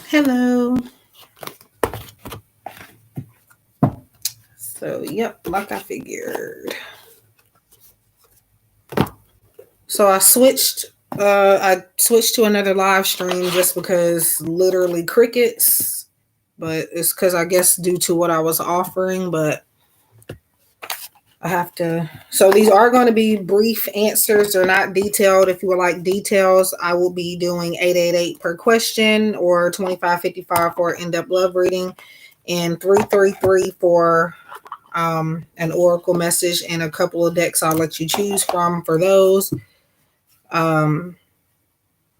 Hello. So, yep, like I figured. So I switched to another live stream just because literally crickets, but it's cuz I guess due to what I was offering, but I have to. So these are going to be brief answers. They're not detailed. If you would like details, I will be doing 888 per question or 2555 for in-depth love reading and 333 for an oracle message and a couple of decks I'll let you choose from for those. Um,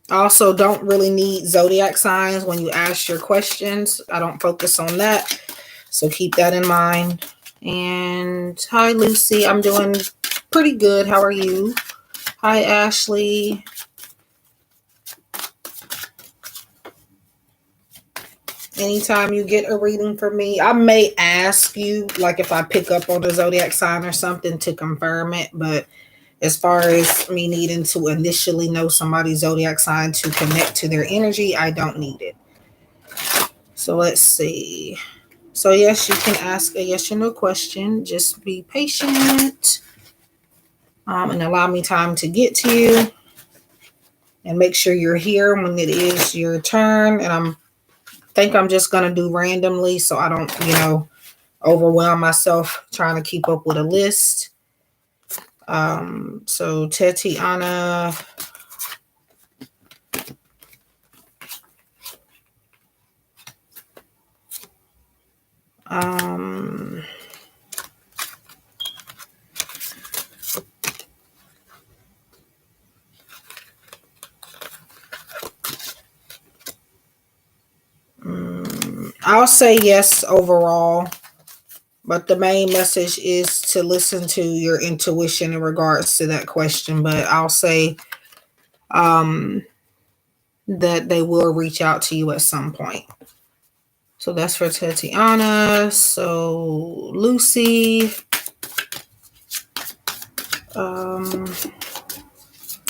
I also don't really need zodiac signs when you ask your questions. I don't focus on that. So keep that in mind. And hi, Lucy. I'm doing pretty good. How are you? Hi, Ashley. Anytime you get a reading from me, I may ask you, like if I pick up on the zodiac sign or something to confirm it. But as far as me needing to initially know somebody's zodiac sign to connect to their energy, I don't need it. So let's see. So yes, you can ask a yes or no question. Just be patient and allow me time to get to you. And make sure you're here when it is your turn. And I'm just gonna do randomly so I don't, overwhelm myself trying to keep up with a list. So Tatiana. I'll say yes overall, but the main message is to listen to your intuition in regards to that question. But I'll say that they will reach out to you at some point. So that's for Tatiana. So Lucy,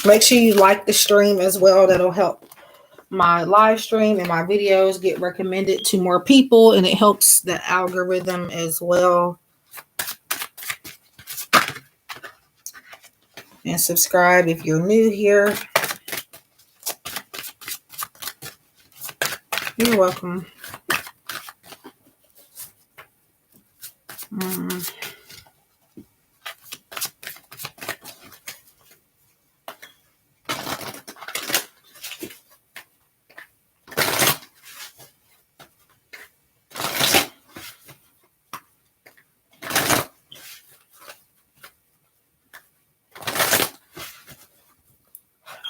make sure you like the stream as well. That'll help my live stream and my videos get recommended to more people, and it helps the algorithm as well. And subscribe if you're new here. You're welcome.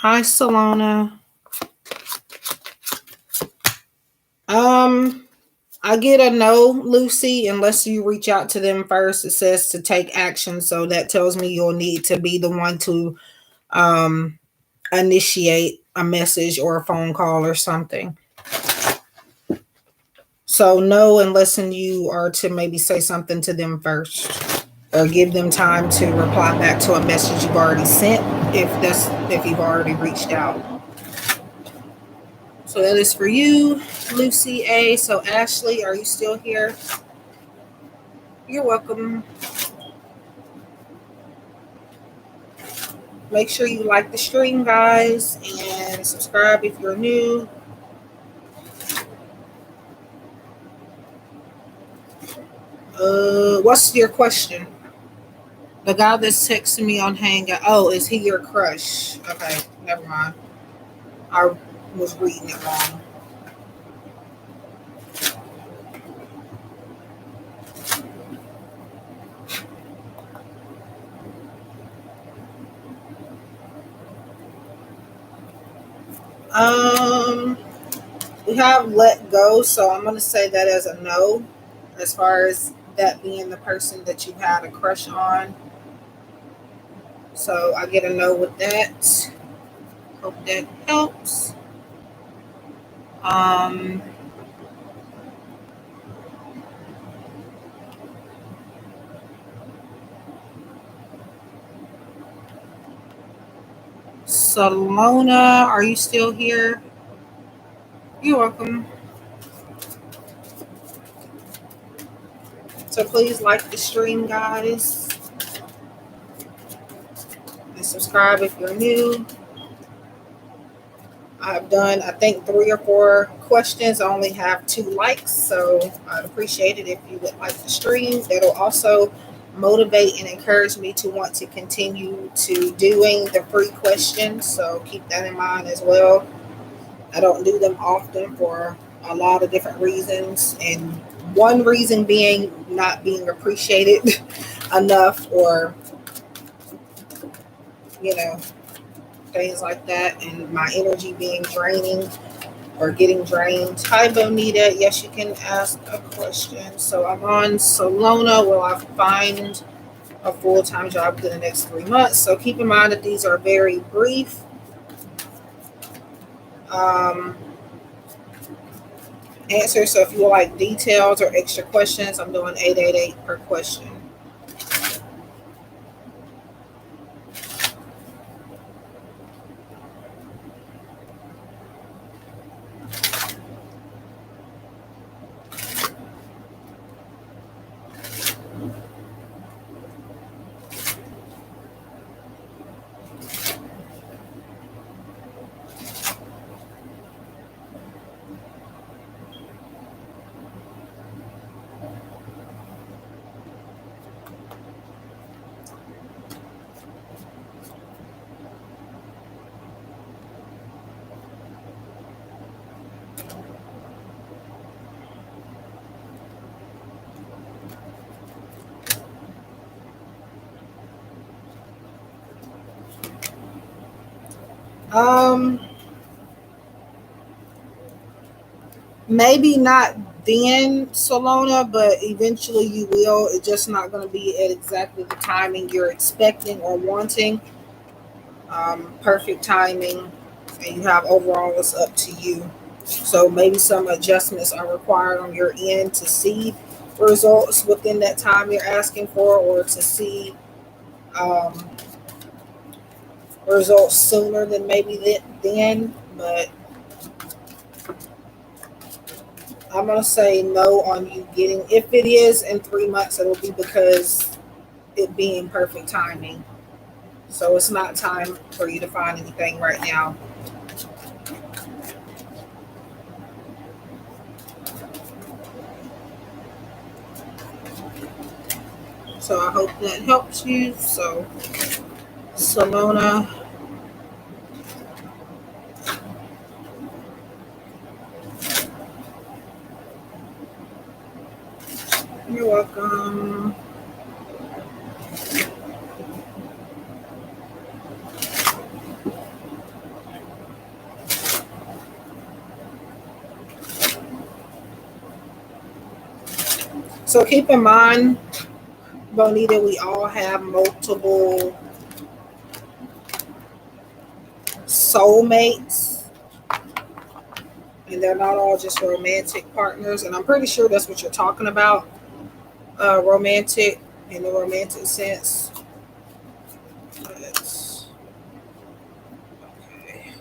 Hi, Solana. I get a no, Lucy, unless you reach out to them first. It says to take action, so that tells me you'll need to be the one to initiate a message or a phone call or something. So no, unless you are to maybe say something to them first, or give them time to reply back to a message you've already sent, if you've already reached out. So that is for you, Lucy A. So Ashley, are you still here? You're welcome. Make sure you like the stream, guys, and subscribe if you're new. What's your question? The guy that's texting me on Hangout. Oh, is he your crush? Okay, never mind. I was reading it wrong. We have let go, so I'm gonna say that as a no, as far as that being the person that you had a crush on. So I get a no with that. Hope that helps. Salona, are you still here? You're welcome. So please like the stream, guys, and subscribe if you're new. I've done, I think, 3 or 4 questions. I only have 2 likes, so I'd appreciate it if you would like the stream. That'll also motivate and encourage me to want to continue to doing the free questions, so keep that in mind as well. I don't do them often for a lot of different reasons, and one reason being not being appreciated enough, or you know, things like that, and my energy being draining or getting drained. Hi, Bonita. Yes, you can ask a question. So I'm on Solona. Will I find a full-time job within the next 3 months? So keep in mind that these are very brief um, answers. So if you would like details or extra questions, I'm doing 888 per question. Um, Maybe not then, Solona, but eventually you will. It's just not going to be at exactly the timing you're expecting or wanting. Perfect timing, and you have overall, it's up to you. So maybe some adjustments are required on your end to see results within that time you're asking for, or to see um, results sooner than maybe then. But I'm gonna say no on you getting. If it is in 3 months, it'll be because it being perfect timing. So it's not time for you to find anything right now. So I hope that helps you. So Simona, you're welcome. So keep in mind, Bonita, we all have multiple soulmates, and they're not all just romantic partners. And I'm pretty sure that's what you're talking about, romantic in the romantic sense. But, okay.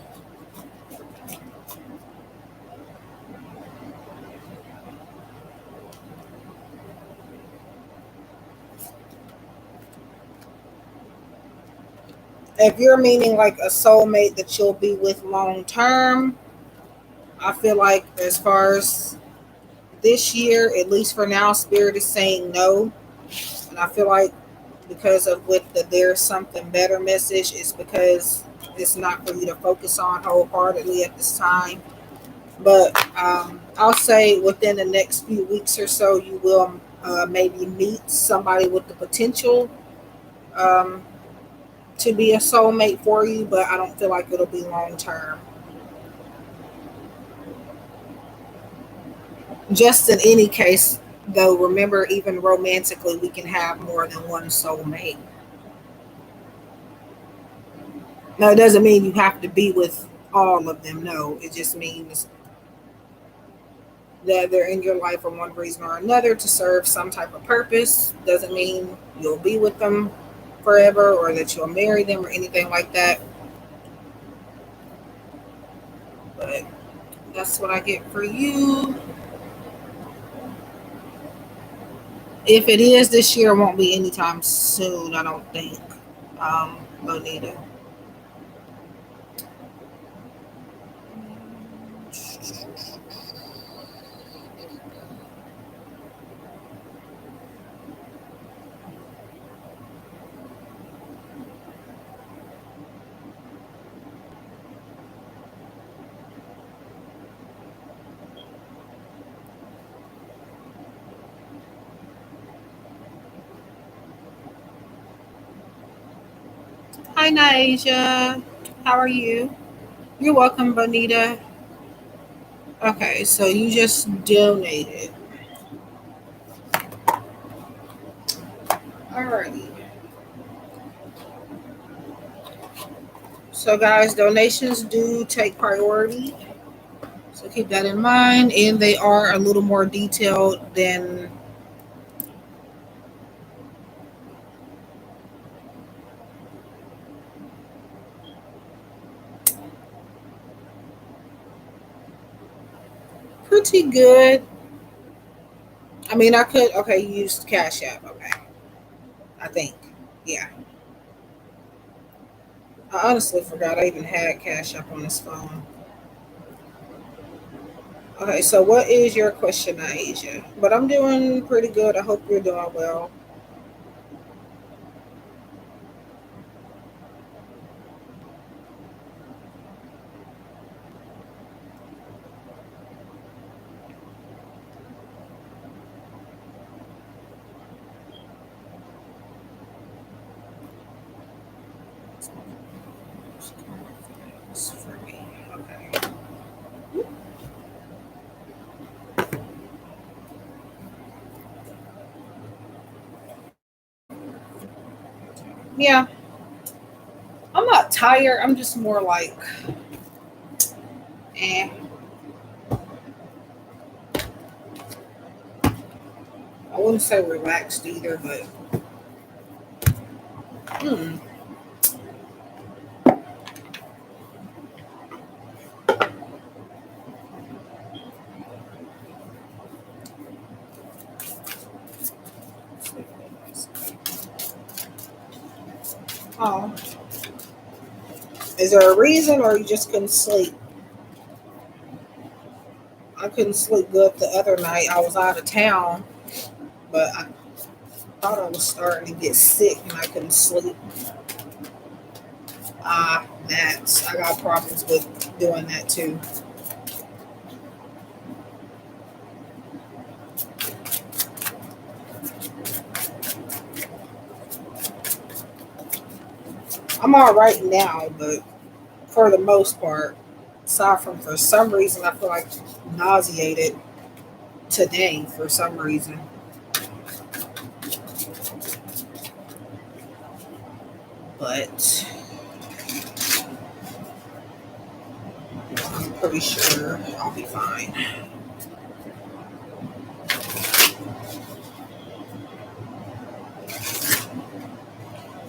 If you're meaning like a soulmate that you'll be with long term, I feel like as far as this year, at least for now, Spirit is saying no. And I feel like because of with the "there's something better" message, it's because it's not for you to focus on wholeheartedly at this time. But I'll say within the next few weeks or so, you will maybe meet somebody with the potential um, to be a soulmate for you, but I don't feel like it'll be long term. Just in any case, though, remember, even romantically, we can have more than one soulmate. Now, it doesn't mean you have to be with all of them. No, it just means that they're in your life for one reason or another to serve some type of purpose. Doesn't mean you'll be with them forever or that you'll marry them or anything like that. But that's what I get for you. If it is this year, it won't be anytime soon, I don't think. Bonita. Hi, Naija. How are you? You're welcome, Bonita. Okay, so you just donated. Alrighty. So, guys, donations do take priority. So keep that in mind. And they are a little more detailed than pretty good. I mean, I could, okay, you used Cash App. Okay. I think. Yeah. I honestly forgot I even had Cash App on this phone. Okay, so what is your question, Asia? But I'm doing pretty good. I hope you're doing well. It's for me. Okay. Yeah, I'm not tired. I'm just more like, eh. I wouldn't say relaxed either, but hmm. Oh, is there a reason, or you just couldn't sleep? I couldn't sleep good the other night. I was out of town, but I thought I was starting to get sick and I couldn't sleep. That's I got problems with doing that too. I'm all right now, but for the most part, aside from for some reason, I feel like nauseated today for some reason. But I'm pretty sure I'll be fine.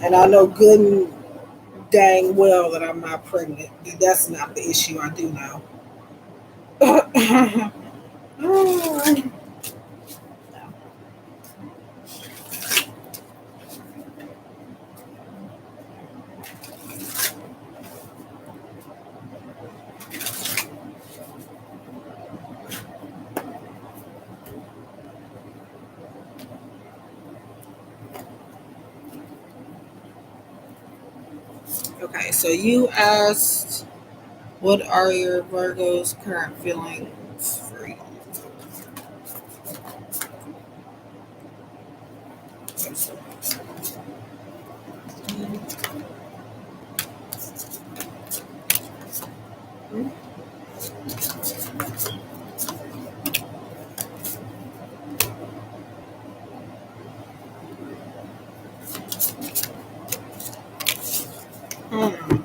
And I know good and dang well that I'm not pregnant. That's not the issue. I do know. Okay, so you asked, what are your Virgo's current feelings for you? Hmm.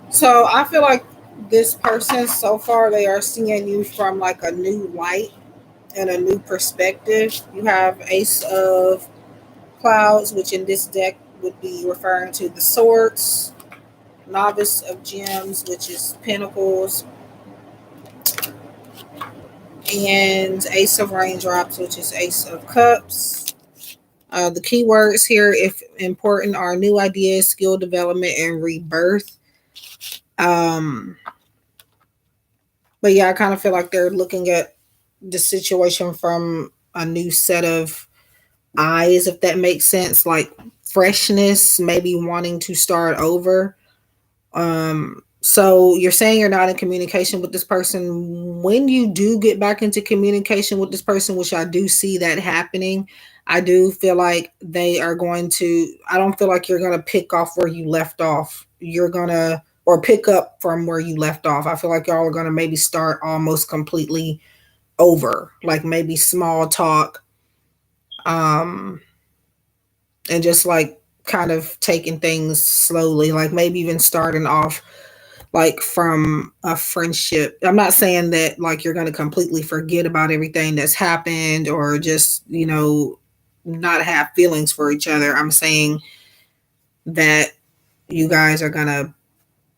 So I feel like this person so far they are seeing you from like a new light and a new perspective. You have Ace of Clouds, which in this deck would be referring to the swords, Novice of Gems, which is Pentacles, and Ace of Raindrops, which is Ace of Cups. The keywords here, if important, are new ideas, skill development, and rebirth. Um, but yeah, I kind of feel like they're looking at the situation from a new set of eyes, if that makes sense, like freshness, maybe wanting to start over. So you're saying you're not in communication with this person. When you do get back into communication with this person, which I do see that happening, I do feel like they are going to, I don't feel like you're going to pick off where you left off. You're going to, or pick up from where you left off. I feel like y'all are going to maybe start almost completely over, like maybe small talk, um, and just like kind of taking things slowly, like maybe even starting off like from a friendship. I'm not saying that like you're going to completely forget about everything that's happened or just, not have feelings for each other. I'm saying that you guys are going to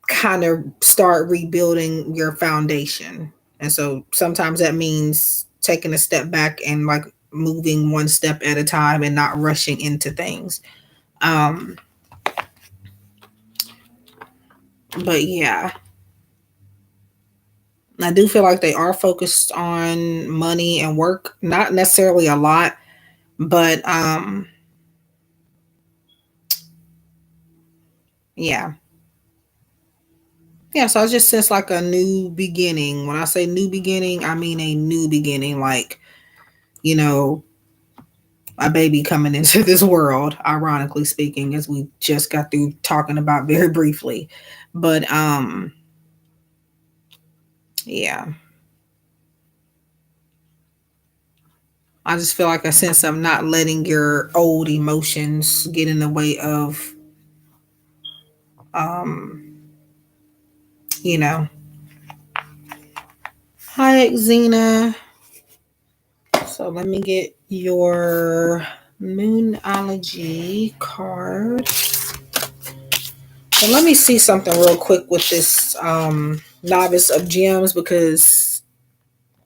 kind of start rebuilding your foundation. And so sometimes that means taking a step back and like moving one step at a time and not rushing into things. Um, but yeah, I do feel like they are focused on money and work, not necessarily a lot, but yeah. Yeah, so I just sense like a new beginning. When I say new beginning, I mean a new beginning, like, you know, a baby coming into this world, ironically speaking, as we just got through talking about very briefly. But yeah. I just feel like a sense of not letting your old emotions get in the way of um, you know. Hi Xena. So let me get your Moonology card. And let me see something real quick with this Novice of Gems, because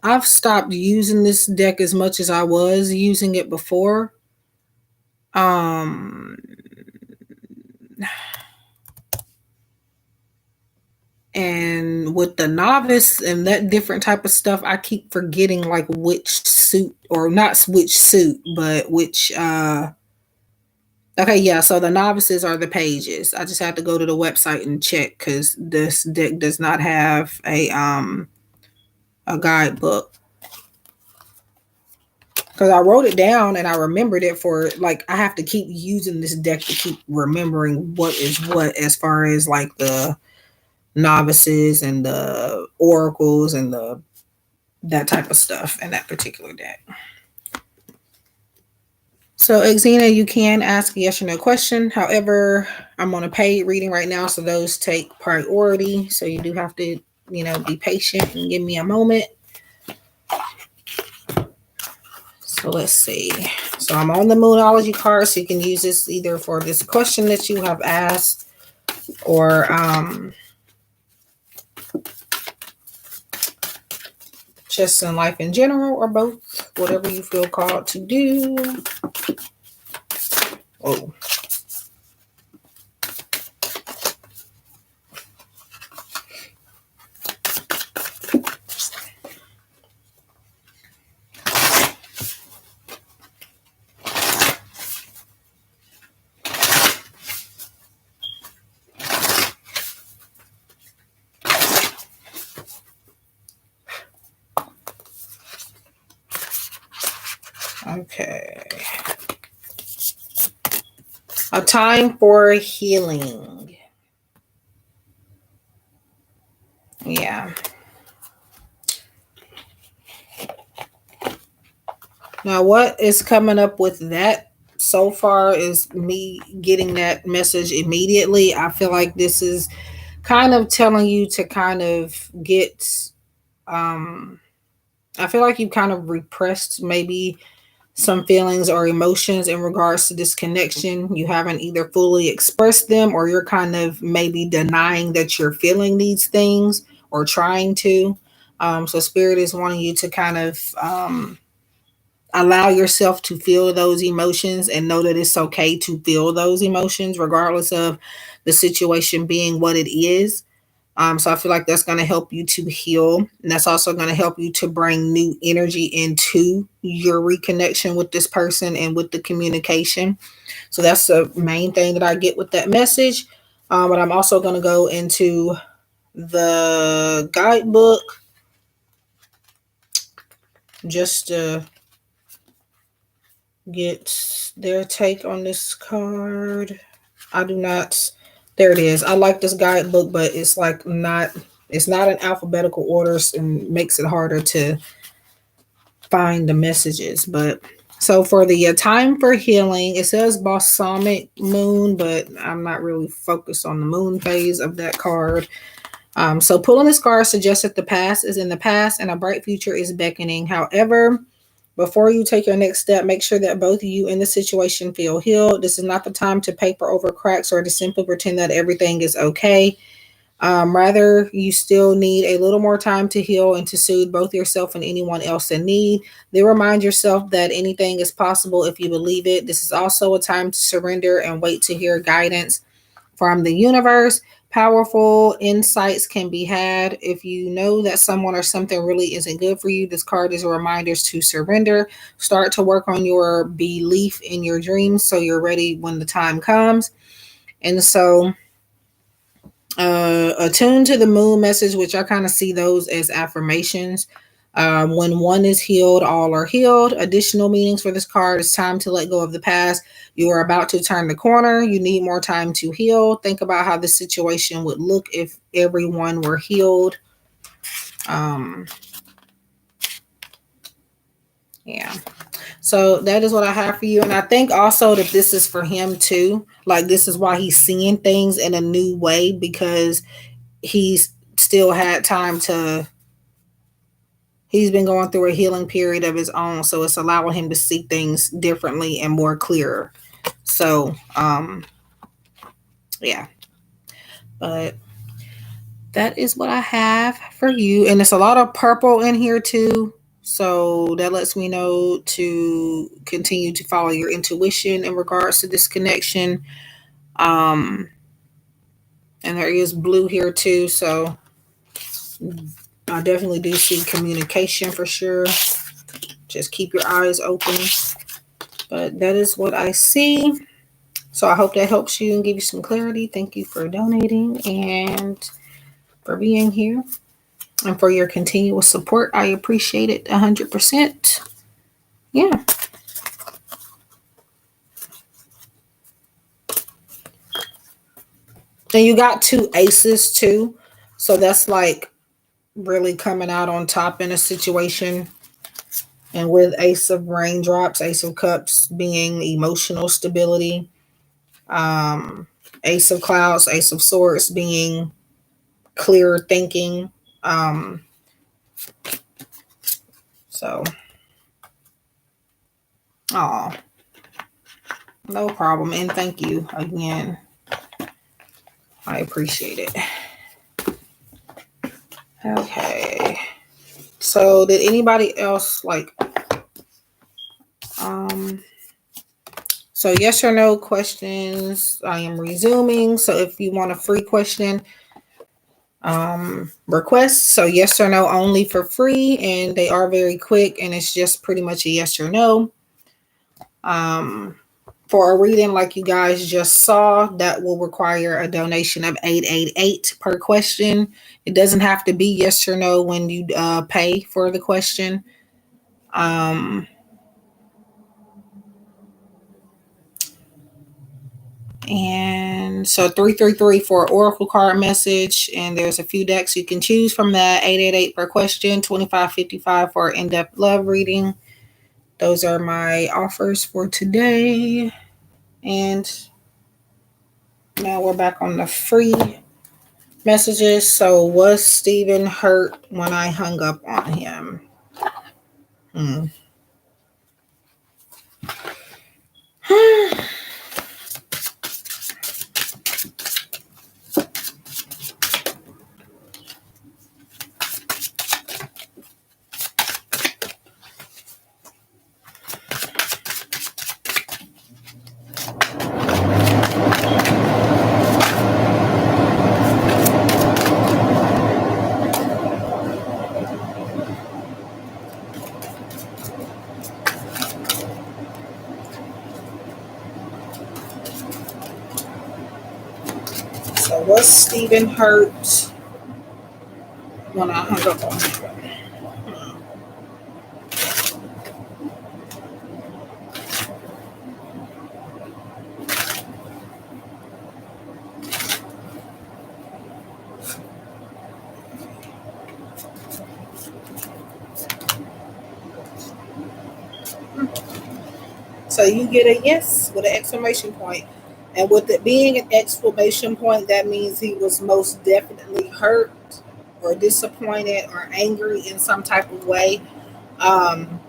I've stopped using this deck as much as I was using it before. Um and with the novice and that different type of stuff, I keep forgetting like which suit, or not which suit, but which okay, yeah, so the novices are the pages. I just have to go to the website and check because this deck does not have a guidebook. Because I wrote it down and I remembered it for like, I have to keep using this deck to keep remembering what is what as far as like the novices and the oracles and the that type of stuff in that particular deck. So, Xena, you can ask a yes or no question. However, I'm on a paid reading right now, so those take priority. So you do have to, be patient and give me a moment. So let's see. So I'm on the Moonology card, so you can use this either for this question that you have asked, or just in life in general, or both, whatever you feel called to do. Oh. Okay. A time for healing. Yeah. Now, what is coming up with that so far is me getting that message immediately. I feel like this is kind of telling you to kind of get, I feel like you kind of repressed maybe some feelings or emotions in regards to this connection. You haven't either fully expressed them, or you're kind of maybe denying that you're feeling these things or trying to. So Spirit is wanting you to kind of allow yourself to feel those emotions and know that it's okay to feel those emotions, regardless of the situation being what it is. So I feel like that's going to help you to heal. And that's also going to help you to bring new energy into your reconnection with this person and with the communication. So that's the main thing that I get with that message. But I'm also going to go into the guidebook just to get their take on this card. I do not. There it is. I like this guidebook, but it's like not. It's not in alphabetical orders and makes it harder to find the messages. But so for the time for healing, it says balsamic moon, but I'm not really focused on the moon phase of that card. So pulling this card suggests that the past is in the past and a bright future is beckoning. However, before you take your next step, make sure that both you and the situation feel healed. This is not the time to paper over cracks or to simply pretend that everything is okay. Rather, you still need a little more time to heal and to soothe both yourself and anyone else in need. Then remind yourself that anything is possible if you believe it. This is also a time to surrender and wait to hear guidance from the universe. Powerful insights can be had if you know that someone or something really isn't good for you. This card is a reminder to surrender. Start to work on your belief in your dreams so you're ready when the time comes. And so attune to the moon message, which I kind of see those as affirmations. When one is healed, all are healed. Additional meanings for this card: it's time to let go of the past. You are about to turn the corner. You need more time to heal. Think about how the situation would look if everyone were healed. Um, yeah. So that is what I have for you. And I think also that this is for him too. Like, this is why he's seeing things in a new way, because he's still had time to, he's been going through a healing period of his own. So it's allowing him to see things differently and more clearer. So, yeah. But that is what I have for you. And it's a lot of purple in here too. So that lets me know to continue to follow your intuition in regards to this connection. And there is blue here too. So I definitely do see communication for sure. Just keep your eyes open. But that is what I see. So I hope that helps you and give you some clarity. Thank you for donating and for being here and for your continuous support. I appreciate it 100%. Yeah. And you got two aces too. So that's like really coming out on top in a situation. And with Ace of Raindrops, Ace of Cups being emotional stability, Ace of Clouds, Ace of Swords being clearer thinking. So, oh, no problem. And thank you again. I appreciate it. Okay. So did anybody else so yes or no questions? I am resuming. So if you want a free question, request. So yes or no only for free, and they are very quick, and it's just pretty much a yes or no. For a reading like you guys just saw, that will require a donation of $888 per question. It doesn't have to be yes or no when you pay for the question. And so 333 for Oracle card message, and there's a few decks you can choose from that. 888 per question, 2555 for in-depth love reading. Those are my offers for today. And now we're back on the free messages. So was Steven hurt when I hung up on him? Was Steven hurt when I hung up on him? So you get a yes with an exclamation point. And with it being an exclamation point, that means he was most definitely hurt or disappointed or angry in some type of way. Um,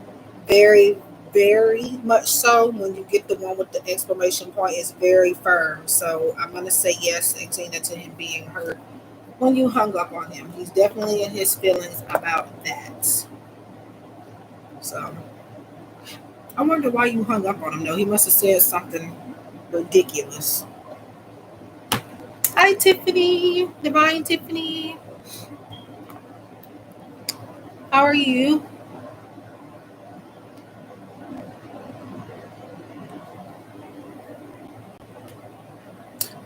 very, very much so. When you get the one with the exclamation point, it's very firm. So I'm going to say yes, Xena, to him being hurt when you hung up on him. He's definitely in his feelings about that. So I wonder why you hung up on him, though. He must have said something ridiculous. Hi, Tiffany. Divine Tiffany. How are you?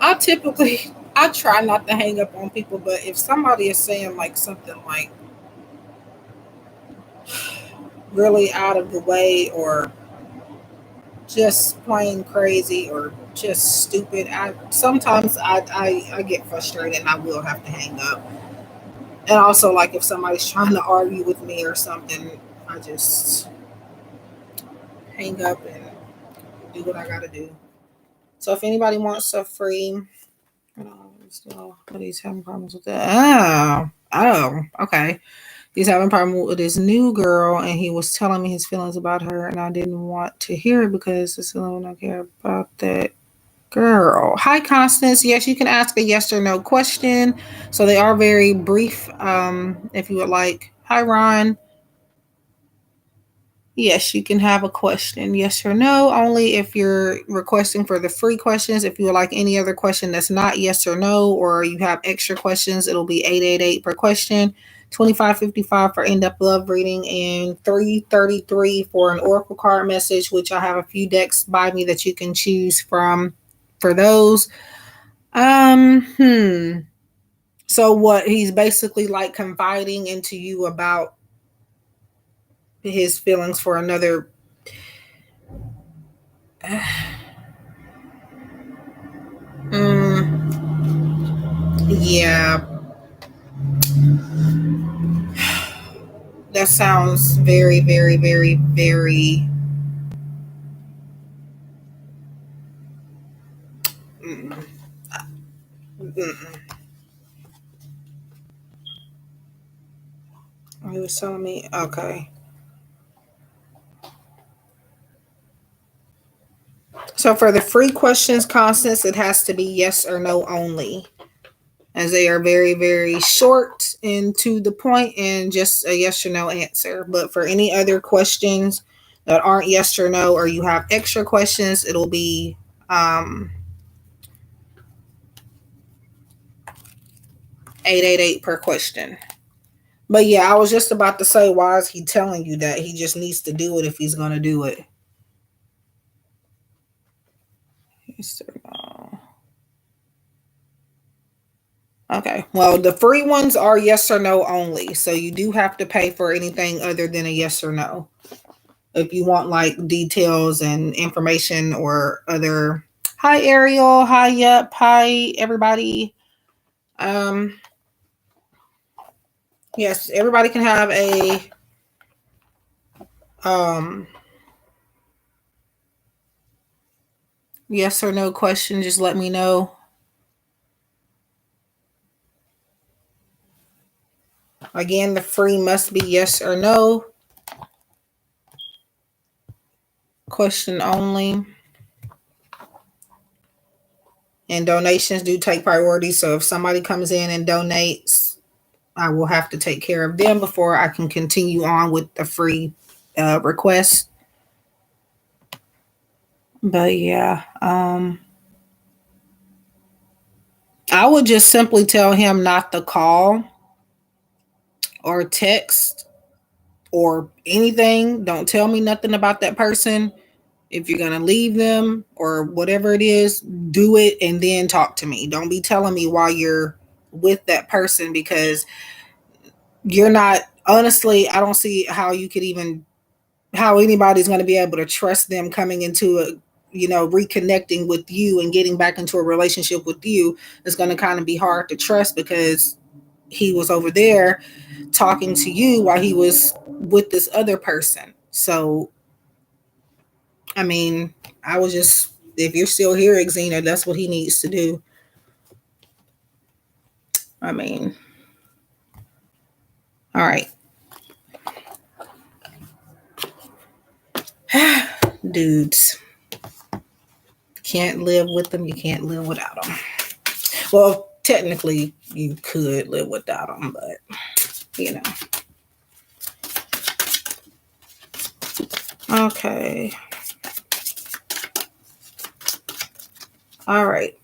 I try not to hang up on people, but if somebody is saying like something like really out of the way or just plain crazy or just stupid, I get frustrated and I will have to hang up. And also, like if somebody's trying to argue with me or something, I just hang up and do what I gotta do. So if anybody wants a free, but he's having problems with that. Oh, okay. He's having a problem with his new girl, and he was telling me his feelings about her, and I didn't want to hear it because I still don't care about that girl. Hi, Constance. Yes, you can ask a yes or no question. So they are very brief. If you would like. Hi, Ron. Yes, you can have a question, yes or no, only if you're requesting for the free questions. If you would like any other question that's not yes or no, or you have extra questions, it'll be 888 per question, 25.55 for in-depth love reading, and 333 for an oracle card message, which I have a few decks by me that you can choose from for those. So what he's basically like confiding into you about his feelings for another. Yeah, that sounds very, very, very, very. Mm, mm. He was telling me, okay. So for the free questions, Constance, it has to be yes or no only, as they are very, very short and to the point, and just a yes or no answer. But for any other questions that aren't yes or no, or you have extra questions, it'll be 888 per question. But yeah, I was just about to say, why is he telling you that? He just needs to do it if he's going to do it. Okay. Well, the free ones are yes or no only. So you do have to pay for anything other than a yes or no. If you want like details and information or other. Hi, Ariel. Hi, Yup. Hi, everybody. Um, yes, everybody can have a um yes or no question. Just let me know. Again, the free must be yes or no. Question only. And donations do take priority. So if somebody comes in and donates, I will have to take care of them before I can continue on with the free request. But yeah, I would just simply tell him not to call or text or anything. Don't tell me nothing about that person. If you're going to leave them or whatever it is, do it and then talk to me. Don't be telling me while you're with that person, because you're not, honestly, I don't see how you could even, how anybody's going to be able to trust them coming into a, reconnecting with you and getting back into a relationship with you. Is going to kind of be hard to trust, because he was over there talking to you while he was with this other person. So, I mean, I was just, if you're still here, Xena, that's what he needs to do. I mean, all right. Dudes. Can't live with them. You can't live without them. Well, technically, you could live without them, but, Okay. All right.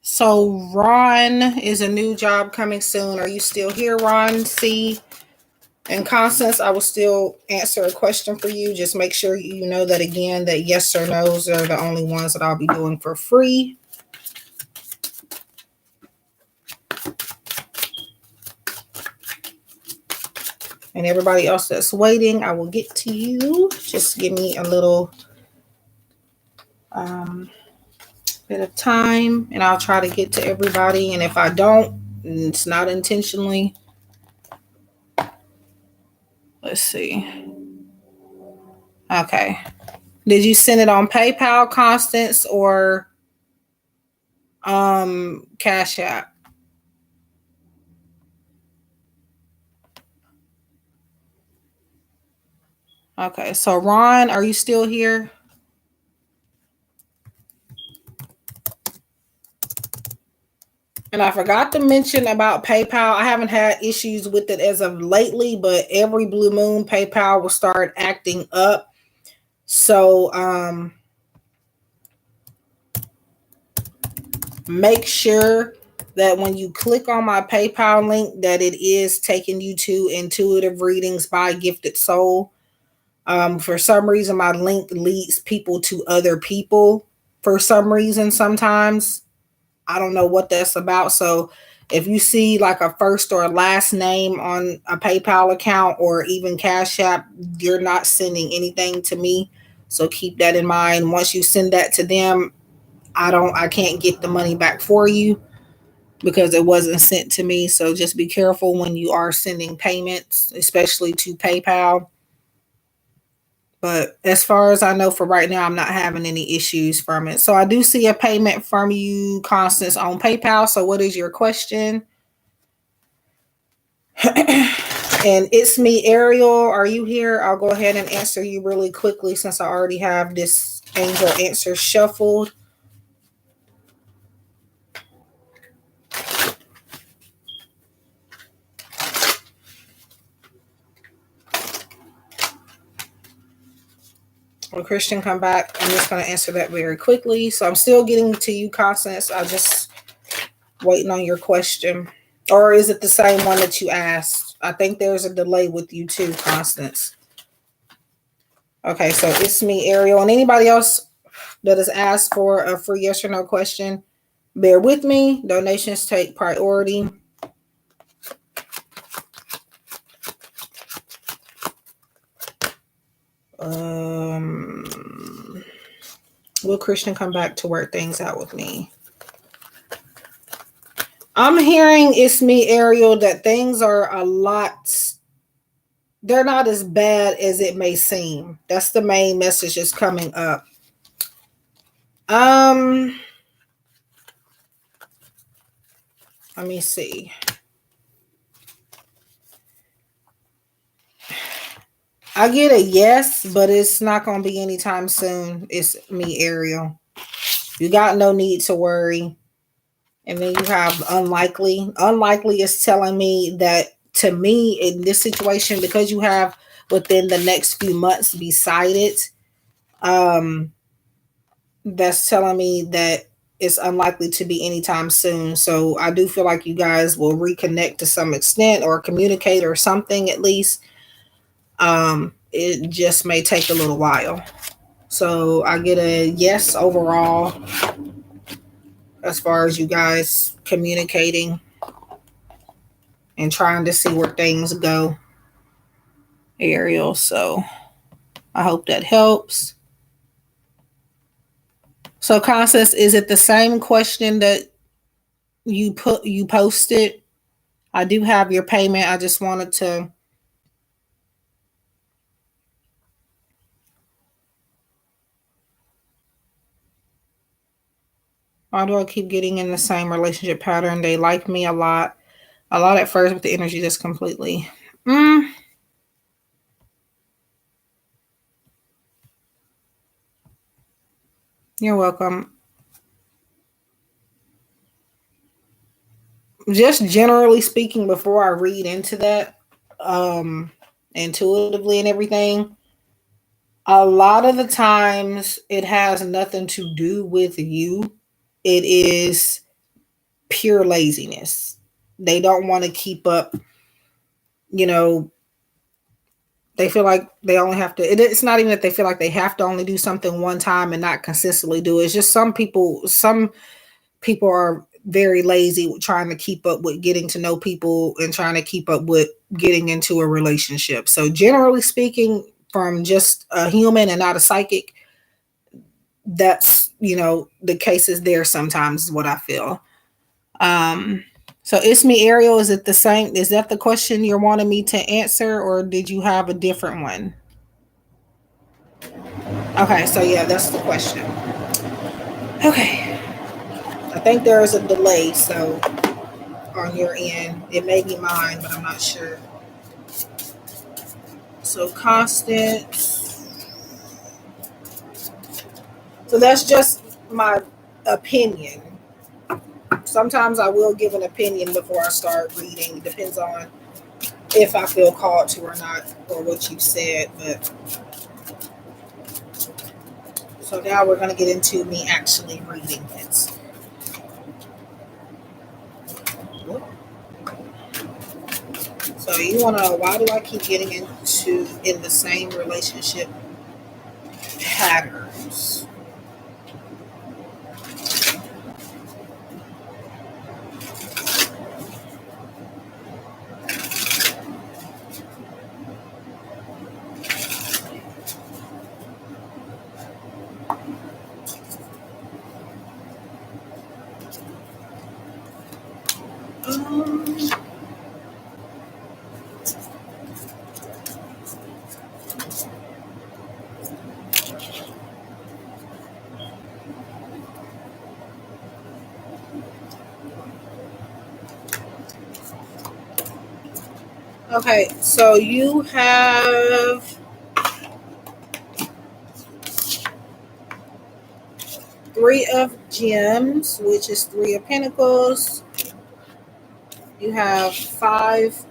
So Ron is a new job coming soon. Are you still here, Ron C? And Constance, I will still answer a question for you. Just make sure you know that, again, that yes or no's are the only ones that I'll be doing for free. And everybody else that's waiting, I will get to you. Just give me a little bit of time, and I'll try to get to everybody. And if I don't, it's not intentionally. Let's see. Okay. Did you send it on PayPal, Constance, or Cash App? Okay. So Ron, are you still here? And I forgot to mention about PayPal. I haven't had issues with it as of lately, but every blue moon PayPal will start acting up. So make sure that when you click on my PayPal link, that it is taking you to Intuitive Readings by Gifted Soul. For some reason, my link leads people to other people. For some reason, sometimes I don't know what that's about. So if you see like a first or a last name on a PayPal account or even Cash App, you're not sending anything to me. So keep that in mind. Once you send that to them, I can't get the money back for you, because it wasn't sent to me. So just be careful when you are sending payments, especially to PayPal. But as far as I know, for right now, I'm not having any issues from it. So I do see a payment from you, Constance, on PayPal. So what is your question? And it's me, Ariel. Are you here? I'll go ahead and answer you really quickly, since I already have this angel answer shuffled. When Christian come back, I'm just going to answer that very quickly. So I'm still getting to you, Constance. I'm just waiting on your question. Or is it the same one that you asked? I think there's a delay with you too, Constance. Okay, so it's me, Ariel. And anybody else that has asked for a free yes or no question, bear with me. Donations take priority. Will Christian come back to work things out with me? I'm hearing, it's me, Ariel, that things are they're not as bad as it may seem. That's the main message that's coming up. Let me see. I get a yes, but it's not going to be anytime soon. It's me, Ariel. You got no need to worry. And then you have unlikely. Unlikely is telling me that, to me, in this situation, because you have within the next few months beside it, that's telling me that it's unlikely to be anytime soon. So I do feel like you guys will reconnect to some extent or communicate or something at least. It just may take a little while. So I get a yes overall as far as you guys communicating and trying to see where things go, Ariel. So I hope that helps. So Constance, is it the same question that you posted? I do have your payment. I just wanted to. Why do I keep getting in the same relationship pattern? They like me a lot at first, but the energy just completely. You're welcome. Just generally speaking, before I read into that, intuitively and everything, a lot of the times it has nothing to do with you. It is pure laziness. They don't want to keep up, you know, they feel like they only have to, it's not even that they feel like they have to only do something one time and not consistently do it. It's just some people are very lazy with trying to keep up with getting to know people and trying to keep up with getting into a relationship. So generally speaking, from just a human and not a psychic, that's, the case is there sometimes is what I feel. So it's me, Ariel. Is it the same? Is that the question you're wanting me to answer, or did you have a different one? Okay, so yeah, that's the question. Okay, I think there is a delay, so on your end, it may be mine, but I'm not sure. So constant. So that's just my opinion. Sometimes I will give an opinion before I start reading. It depends on if I feel called to or not, or what you said. But so now we're going to get into me actually reading it. So you want to know, why do I keep getting in the same relationship patterns? Um, okay, so you have Three of Gems, which is Three of Pentacles. You have five.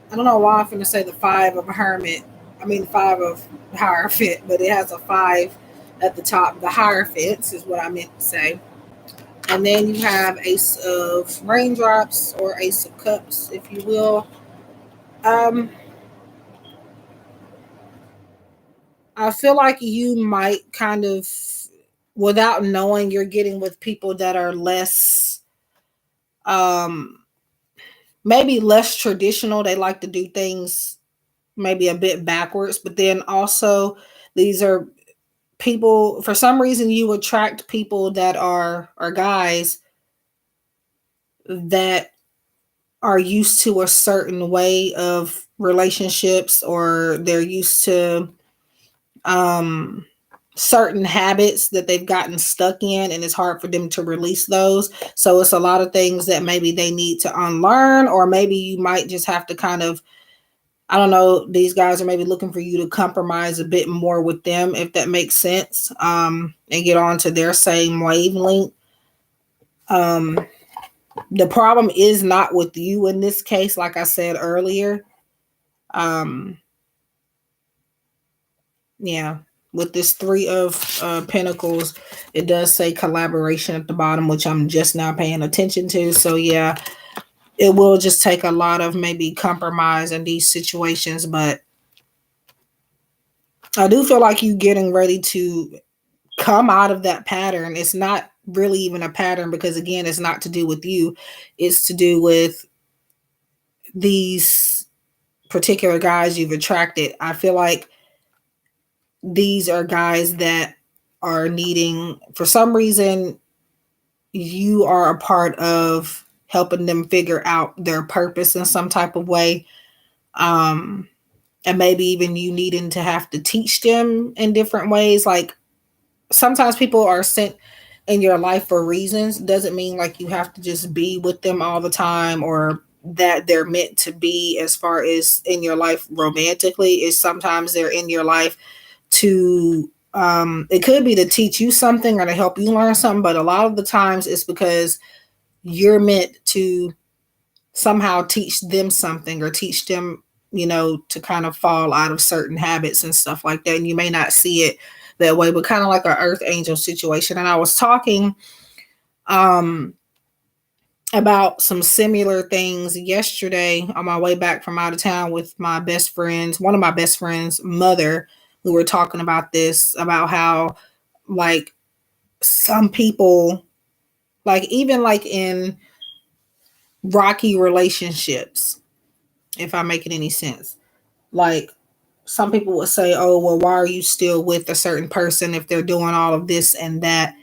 I don't know why I'm going to say the Five of Hermit. I mean, Five of Hierophant, but it has a five at the top. The Hierophants is what I meant to say. And then you have Ace of Raindrops, or Ace of Cups, if you will. I feel like you might kind of, without knowing, you're getting with people that are less, maybe less traditional. They like to do things maybe a bit backwards, but then also these are people, for some reason you attract people that are, or guys that are used to a certain way of relationships, or they're used to certain habits that they've gotten stuck in, and it's hard for them to release those. So it's a lot of things that maybe they need to unlearn, or maybe you might just have to kind of, I don't know, these guys are maybe looking for you to compromise a bit more with them, if that makes sense, and get on to their same wavelength. The problem is not with you in this case, like I said earlier. Yeah. with this Three of Pentacles, it does say collaboration at the bottom, which I'm just now paying attention to. So yeah, it will just take a lot of maybe compromise in these situations, but I do feel like you getting ready to come out of that pattern. It's not really even a pattern because again, it's not to do with you. It's to do with these particular guys you've attracted. I feel like these are guys that are needing, for some reason, you are a part of helping them figure out their purpose in some type of way. And maybe even you needing to have to teach them in different ways. Like sometimes people are sent in your life for reasons. Doesn't mean like you have to just be with them all the time or that they're meant to be as far as in your life romantically. Is sometimes they're in your life to it could be to teach you something or to help you learn something, but a lot of the times it's because you're meant to somehow teach them something or teach them, to kind of fall out of certain habits and stuff like that. And you may not see it that way, but kind of like an earth angel situation. And I was talking um about some similar things yesterday on my way back from out of town with my best friends, one of my best friends' mother. We were talking about this, about how like some people, like even like in rocky relationships, if I'm making any sense, like some people would say, oh, well, why are you still with a certain person if they're doing all of this and that?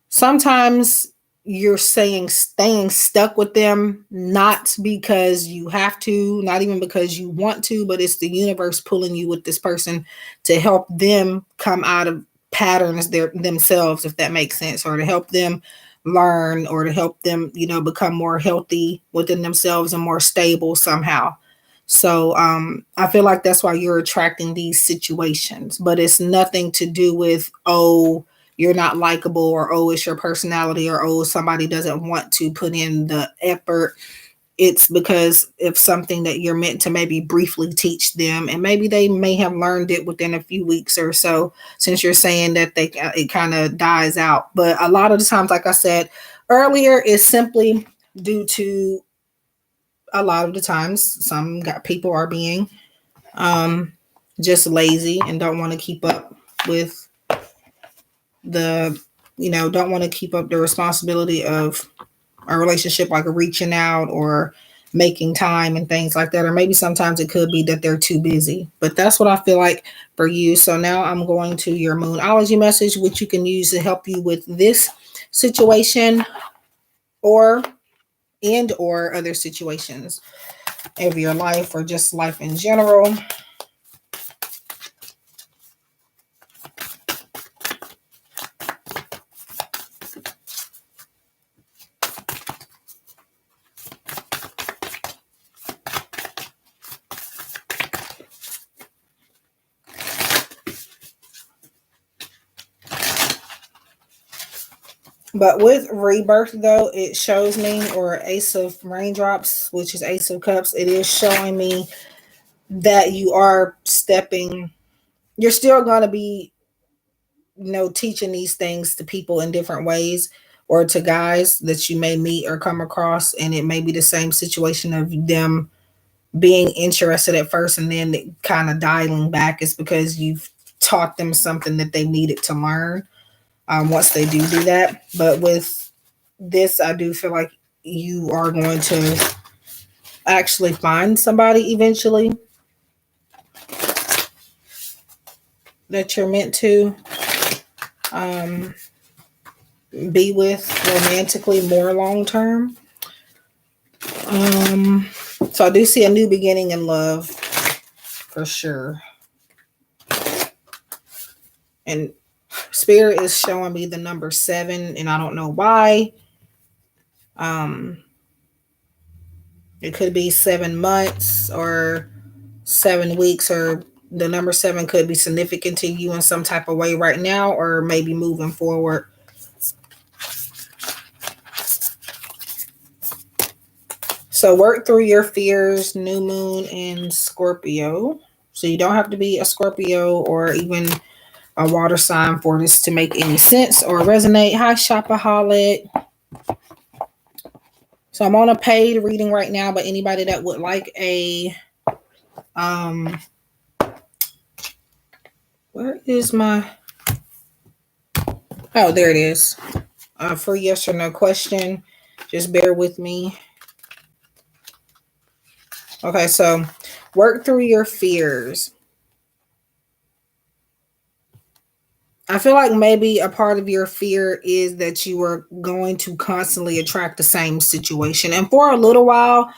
Sometimes you're saying staying stuck with them, not because you have to, not even because you want to, but it's the universe pulling you with this person to help them come out of patterns themselves, if that makes sense, or to help them learn or to help them, become more healthy within themselves and more stable somehow. So I feel like that's why you're attracting these situations, but it's nothing to do with, oh, you're not likable, or oh, it's your personality, or oh, somebody doesn't want to put in the effort. It's because it's something that you're meant to maybe briefly teach them, and maybe they may have learned it within a few weeks or so, since you're saying that it kind of dies out. But a lot of the times, like I said earlier, it's simply due to, a lot of the times, people are being just lazy and don't want to keep up with the, don't want to keep up the responsibility of a relationship, like reaching out or making time and things like that. Or maybe sometimes it could be that they're too busy, but that's what I feel like for you. So now I'm going to your Moonology message, which you can use to help you with this situation or other situations of your life or just life in general. But with rebirth, though, it shows me, or Ace of Raindrops, which is Ace of Cups, it is showing me that you are stepping, you're still going to be, teaching these things to people in different ways, or to guys that you may meet or come across. And it may be the same situation of them being interested at first and then kind of dialing back. Is because you've taught them something that they needed to learn once they do that. But with this, I do feel like you are going to actually find somebody eventually that you're meant to be with romantically more long term. So I do see a new beginning in love for sure. And Spirit is showing me the number 7, and I don't know why. It could be 7 months or 7 weeks, or the number 7 could be significant to you in some type of way right now, or maybe moving forward. So work through your fears, new moon in Scorpio. So you don't have to be a Scorpio or even a water sign for this to make any sense or resonate. Hi, Shopaholic. So I'm on a paid reading right now, but anybody that would like a where is my, oh, there it is. Free yes or no question. Just bear with me. Okay, so work through your fears. I feel like maybe a part of your fear is that you are going to constantly attract the same situation. And for a little while,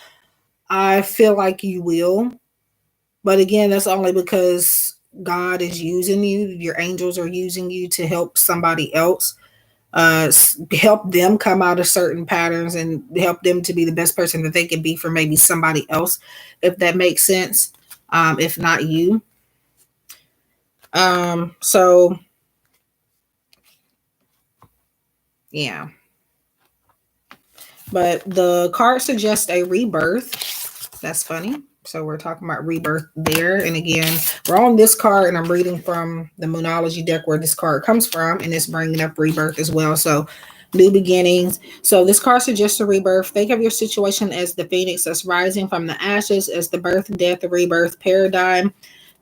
I feel like you will. But again, that's only because God is using you. Your angels are using you to help somebody else, help them come out of certain patterns and help them to be the best person that they can be for maybe somebody else, if that makes sense. If not you. So yeah. But the card suggests a rebirth. That's funny. So we're talking about rebirth there. And again, we're on this card and I'm reading from the Moonology deck where this card comes from. And it's bringing up rebirth as well. So new beginnings. So this card suggests a rebirth. Think of your situation as the phoenix that's rising from the ashes, as the birth, death, rebirth paradigm.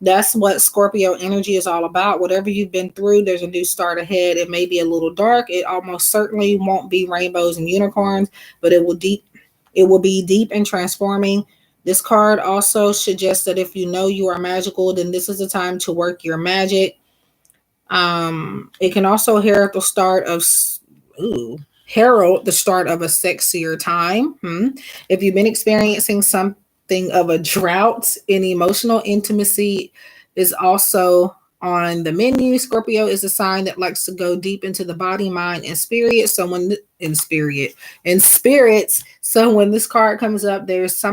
That's what Scorpio energy is all about. Whatever you've been through, there's a new start ahead. It may be a little dark. It almost certainly won't be rainbows and unicorns, but it will be deep and transforming. This card also suggests that if you know you are magical, then this is the time to work your magic. It can also herald the start of a sexier time. If you've been experiencing something of a drought in emotional intimacy, is also on the menu. Scorpio is a sign that likes to go deep into the body, mind, and spirit. In spirits. So when this card comes up, there's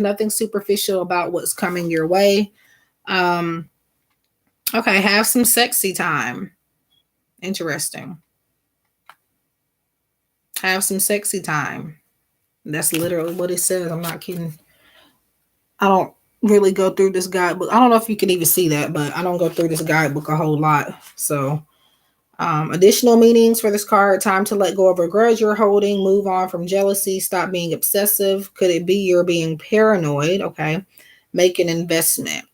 nothing superficial about what's coming your way. Okay, have some sexy time. Interesting. Have some sexy time. That's literally what it says. I'm not kidding. I don't really go through this guidebook. I don't know if you can even see that, but I don't go through this guidebook a whole lot. So additional meanings for this card: time to let go of a grudge you're holding, move on from jealousy, stop being obsessive. Could it be you're being paranoid? Okay. Make an investment.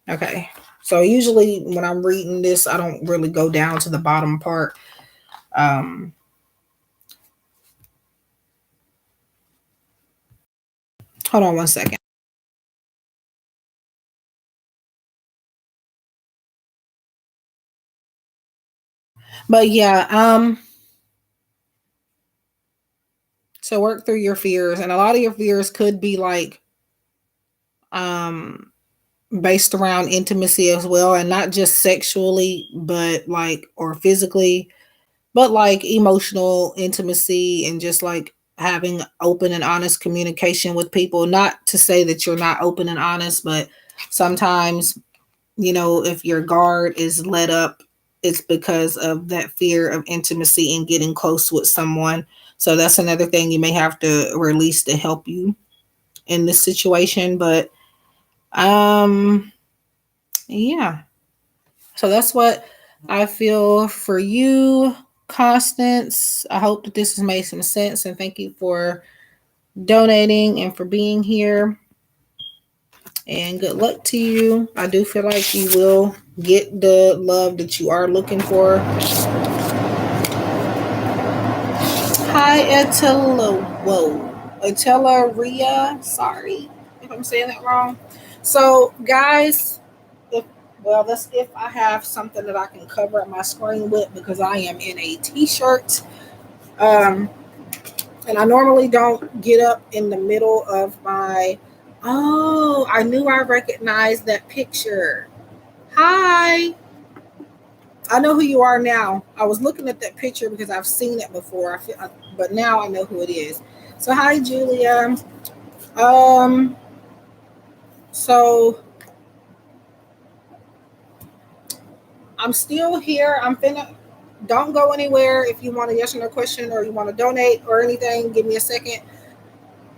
Okay. So usually when I'm reading this, I don't really go down to the bottom part. Hold on one second. But yeah, so work through your fears, and a lot of your fears could be like um based around intimacy as well, and not just sexually, but like or physically, but like emotional intimacy and just like having open and honest communication with people. Not to say that you're not open and honest, but sometimes, if your guard is let up, it's because of that fear of intimacy and getting close with someone. So that's another thing you may have to release to help you in this situation. But yeah. So that's what I feel for you, Constance. I hope that this has made some sense, and thank you for donating and for being here. And good luck to you. I do feel like you will get the love that you are looking for. Hi, Etela Ria. Sorry if I'm saying that wrong. So, guys, that's if I have something that I can cover up my screen with, because I am in a t-shirt. And I normally don't get up in the middle of my. Oh, I knew I recognized that picture. Hi. I know who you are now. I was looking at that picture because I've seen it before. But now I know who it is. So hi, Julia. Um. So I'm still here. I'm finna. Don't go anywhere. If you want a yes or no question or you want to donate or anything, give me a second.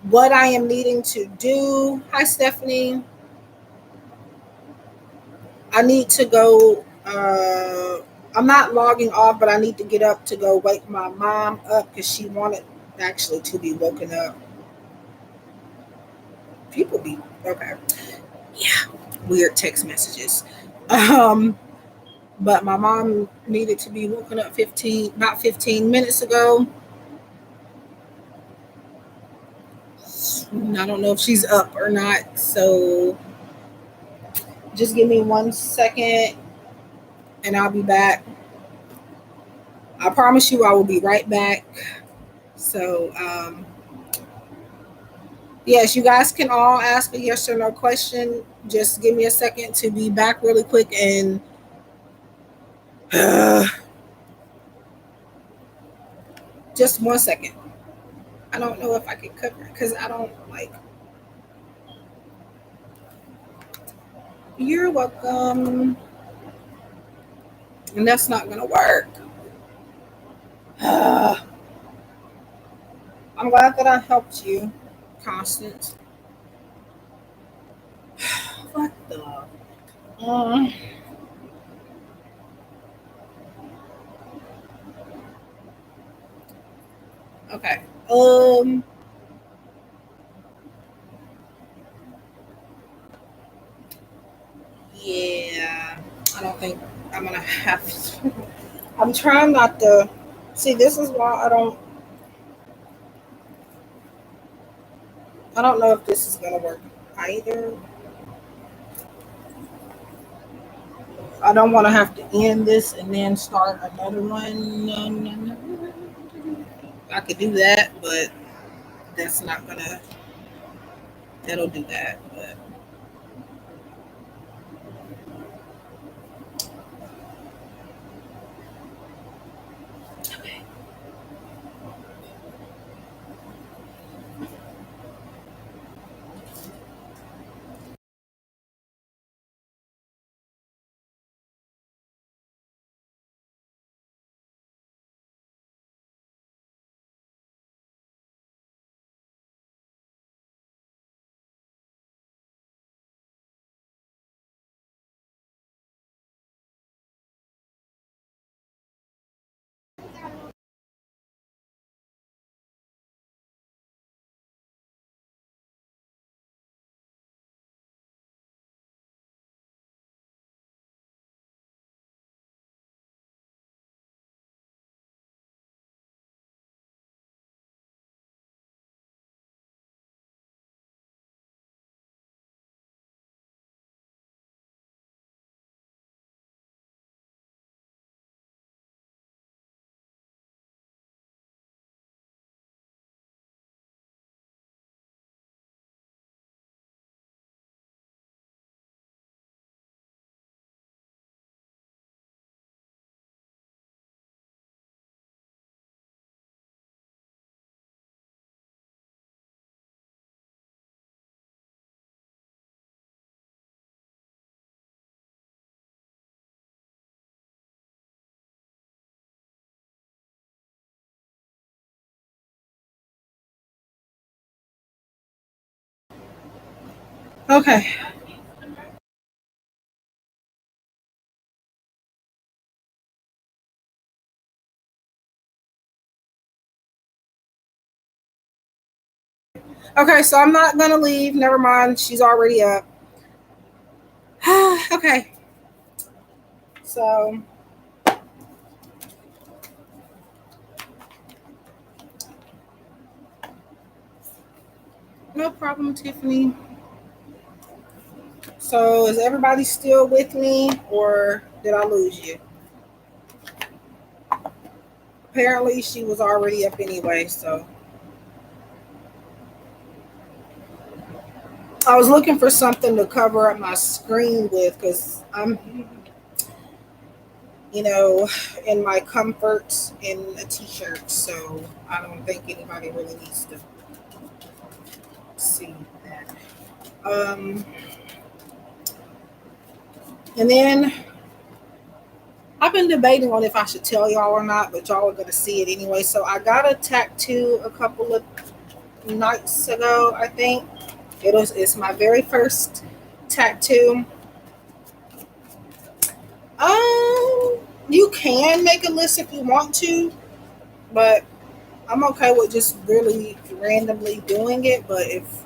What I am needing to do. Hi, Stephanie. I need to go Uh, I'm not logging off, but I need to get up to go wake my mom up because she wanted actually to be woken up. People be okay. Yeah, weird text messages. Um, but my mom needed to be woken up 15 minutes ago. I don't know if she's up or not. So just give me 1 second and I'll be back. I promise you I will be right back. So, yes, you guys can all ask a yes or no question. Just give me a second to be back really quick and just 1 second. I don't know if I can cover it because I don't like. You're welcome. And that's not going to work. I'm glad that I helped you, Constance. What the? Uh, okay. Yeah. I don't think I'm gonna have to. I'm trying not to. See, this is why I don't. I don't know if this is gonna work either. I don't want to have to end this and then start another one. No, no, no. I could do that, but that's not gonna. That'll do that. But okay. Okay, so I'm not gonna leave. Never mind. She's already up. Okay. So no problem, Tiffany. So is everybody still with me or did I lose you? Apparently she was already up anyway, so I was looking for something to cover up my screen with because I'm, you know, in my comforts in a t-shirt, so I don't think anybody really needs to see that. And then I've been debating on if I should tell y'all or not, but y'all are gonna see it anyway. So I got a tattoo a couple of nights ago, I think. It's my very first tattoo. You can make a list if you want to, but I'm okay with just really randomly doing it. But if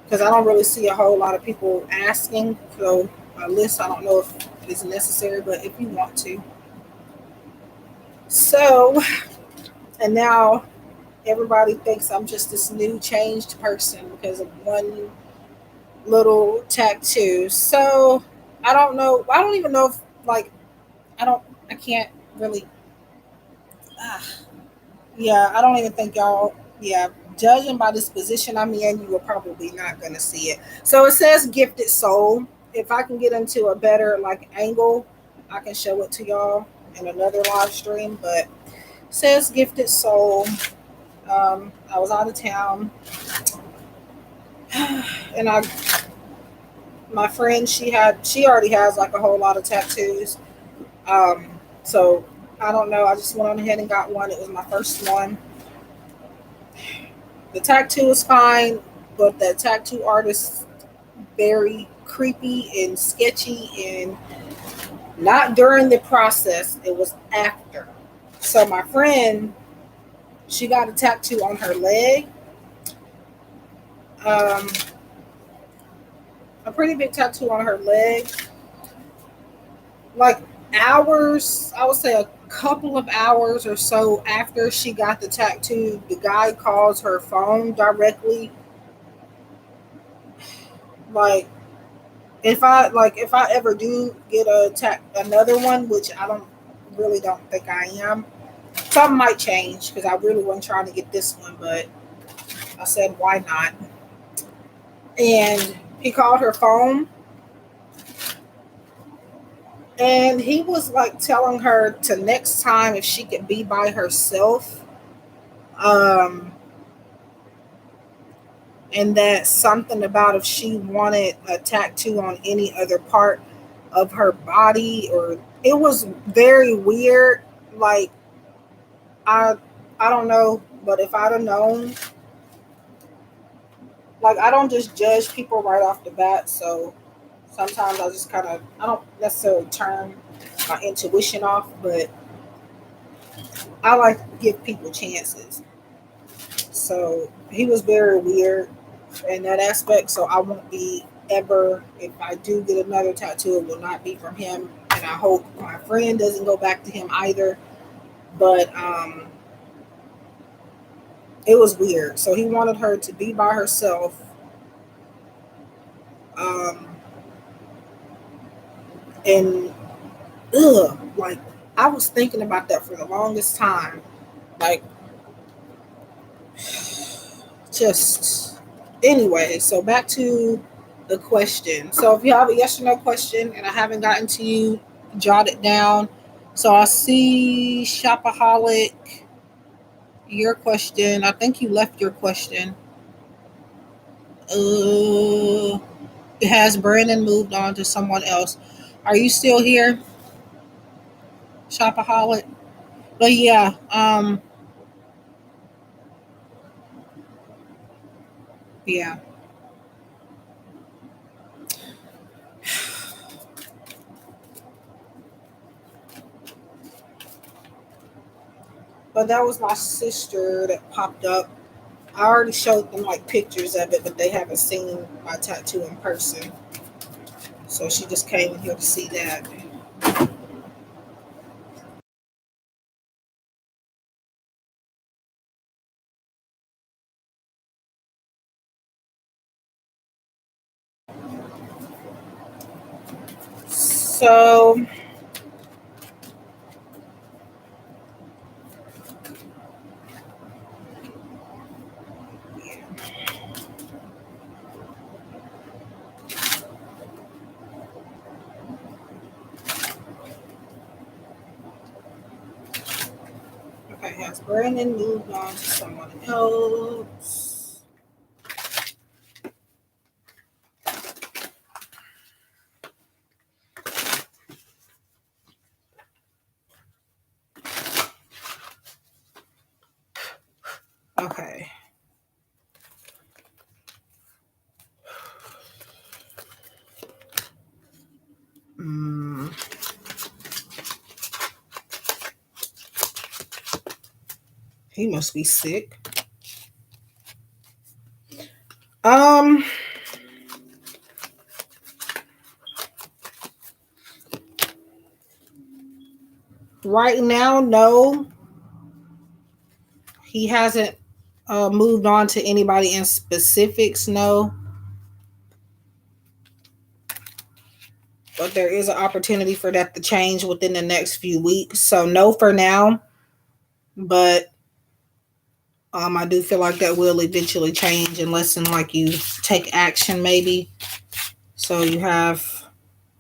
because I don't really see a whole lot of people asking, so a list I don't know if it's necessary, but if you want to. So, and now everybody thinks I'm just this new changed person because of one little tattoo. So I don't know. I don't even know if like I don't. I can't really. Uh, yeah, I don't even think y'all. Yeah, judging by this position I'm in, you are probably not gonna see it. So it says gifted soul. If I can get into a better like angle, I can show it to y'all in another live stream. But it says gifted soul. I was out of town, and I my friend she already has like a whole lot of tattoos. So I don't know. I just went on ahead and got one. It was my first one. The tattoo is fine, but the tattoo artist very creepy and sketchy, and not during the process. It was after. So my friend, she got a tattoo on her leg. Um, a pretty big tattoo on her leg. Like hours, I would say a couple of hours or so after she got the tattoo, the guy calls her phone directly. Like if I ever do get another one, which I don't think I am. Something might change because I really wasn't trying to get this one, but I said why not? And he called her phone, and he was like telling her to next time if she could be by herself. Um, and that something about if she wanted a tattoo on any other part of her body, or it was very weird. Like I I don't know, but if I'd have known, like I don't just judge people right off the bat, so sometimes I just kind of I don't necessarily turn my intuition off, but I like to give people chances. So he was very weird in that aspect. So I won't be ever, if I do get another tattoo, it will not be from him. And I hope my friend doesn't go back to him either. But it was weird. So he wanted her to be by herself. Um, and like I was thinking about that for the longest time. Like just anyway, so back to the question. So if you have a yes or no question and I haven't gotten to you, jot it down. So I see Shopaholic, your question. I think you left your question. Uh, has Brandon moved on to someone else? Are you still here, Shopaholic? But yeah, yeah. But that was my sister that popped up. I already showed them like pictures of it, but they haven't seen my tattoo in person. So she just came in here to see that. So okay, has Brandon moved on to someone else? Okay. Mm. He must be sick. Right now, no. He hasn't moved on to anybody in specifics, no. But there is an opportunity for that to change within the next few weeks. So no for now. But I do feel like that will eventually change unless like you take action maybe. So you have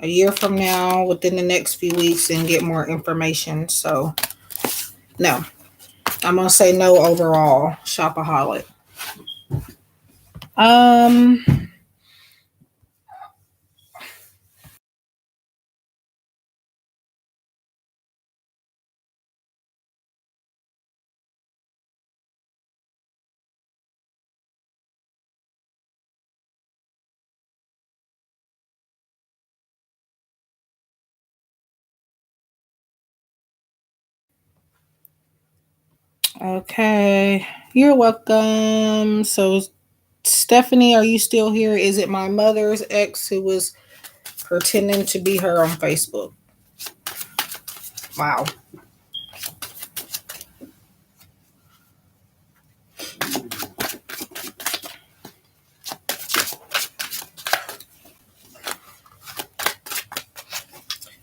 a year from now within the next few weeks and get more information. So no. I'm gonna say no overall, shopaholic. Okay, you're welcome. So Stephanie, are you still here? Is it my mother's ex who was pretending to be her on Facebook? Wow.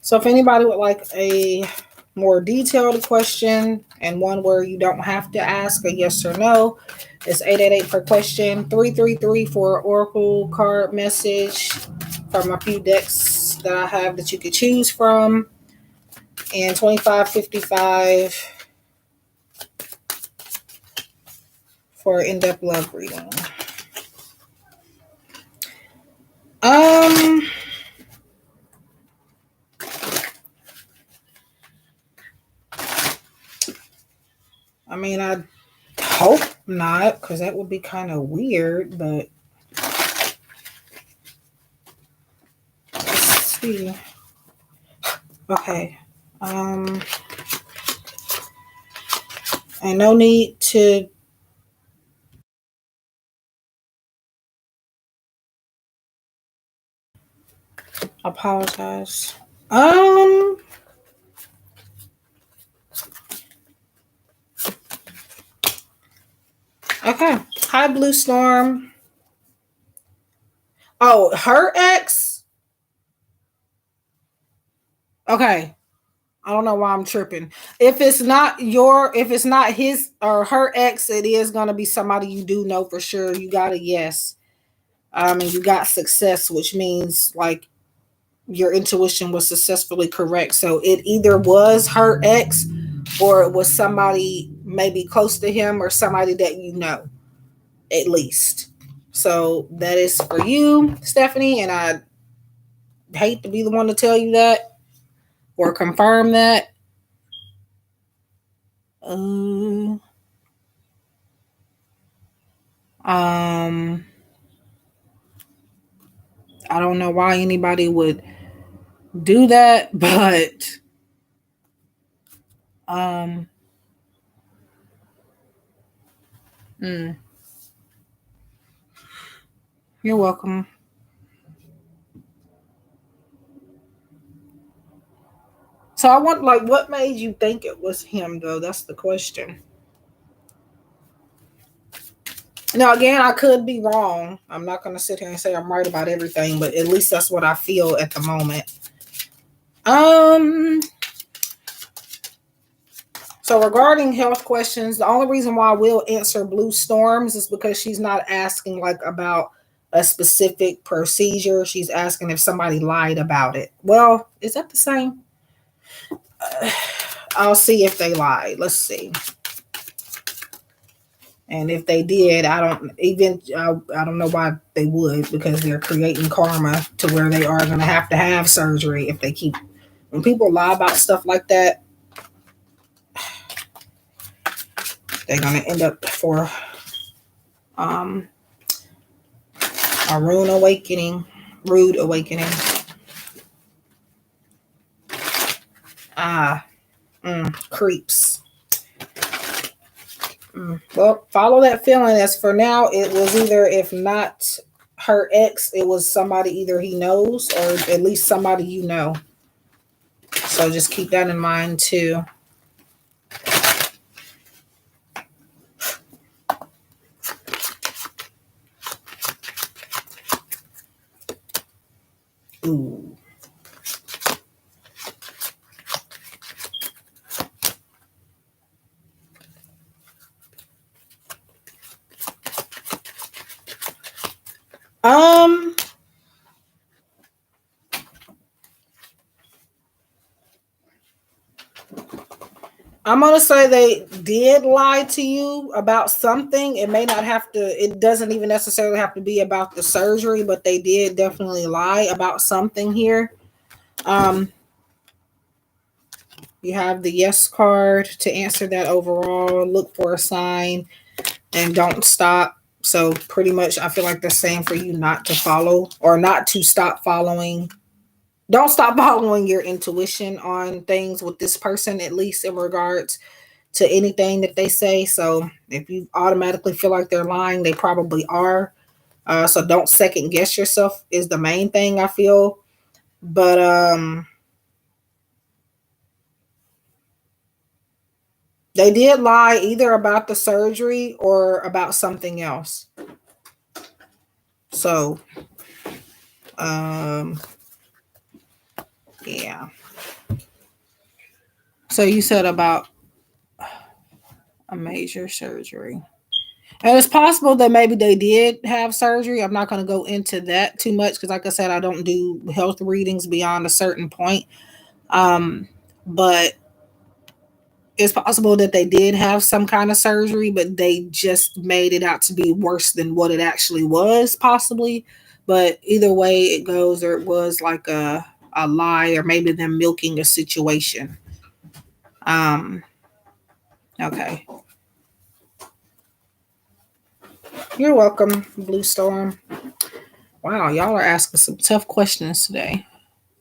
So if anybody would like a more detailed question and one where you don't have to ask a yes or no, it's 888 per question, 333 for an oracle card message from a few decks that I have that you could choose from, and 25.55 for in-depth love reading. I mean, I hope not, because that would be kind of weird, but let's see. Okay. And no need to apologize. Okay. Hi, Blue Storm. Oh, her ex? Okay. I don't know why I'm tripping. If it's not his or her ex, it is gonna be somebody you do know for sure. You got a yes. And you got success, which means like your intuition was successfully correct. So it either was her ex or it was somebody maybe close to him or somebody that you know, at least. So that is for you, Stephanie, and I hate to be the one to tell you that or confirm that. I don't know why anybody would do that, but you're welcome. So I want, like, what made you think it was him, though? That's the question. Now, again, I could be wrong. I'm not going to sit here and say I'm right about everything, but at least that's what I feel at the moment. So regarding health questions, the only reason why I will answer Blue Storms is because she's not asking like about a specific procedure. She's asking if somebody lied about it. Well, is that the same? I'll see if they lied. Let's see. And if they did, I don't know why they would, because they're creating karma to where they are going to have surgery if they keep. When people lie about stuff like that, they're going to end up for a rude awakening. Creeps. Well, follow that feeling. As for now, it was either, if not her ex, it was somebody either he knows or at least somebody you know. So just keep that in mind too. Ooh. Um, I'm gonna say they did lie to you about something. It may not have to, it doesn't even necessarily have to be about the surgery, but they did definitely lie about something here. Um, you have the yes card to answer that overall. Look for a sign and don't stop. So pretty much I feel like they're saying for you not to follow or not to stop following. Don't stop following your intuition on things with this person, at least in regards to anything that they say. So if you automatically feel like they're lying, they probably are. So don't second guess yourself is the main thing I feel. But they did lie either about the surgery or about something else. So um yeah. So you said about a major surgery. And it's possible that maybe they did have surgery. I'm not going to go into that too much because, like I said, I don't do health readings beyond a certain point. Um, but it's possible that they did have some kind of surgery, but they just made it out to be worse than what it actually was, possibly. But either way it goes, or it was like a lie, or maybe them milking a situation. Um, okay. You're welcome, Blue Storm. Wow, y'all are asking some tough questions today.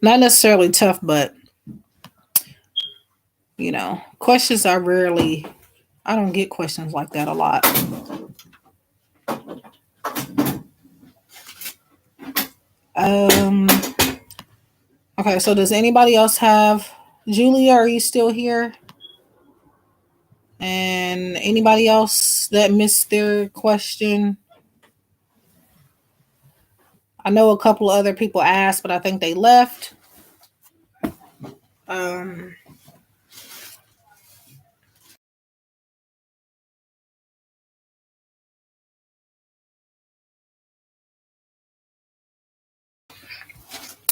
Not necessarily tough, but questions are rarely, I don't get questions like that a lot. Um okay, so does anybody else have, Julia, are you still here? And anybody else that missed their question? I know a couple of other people asked, but I think they left. Um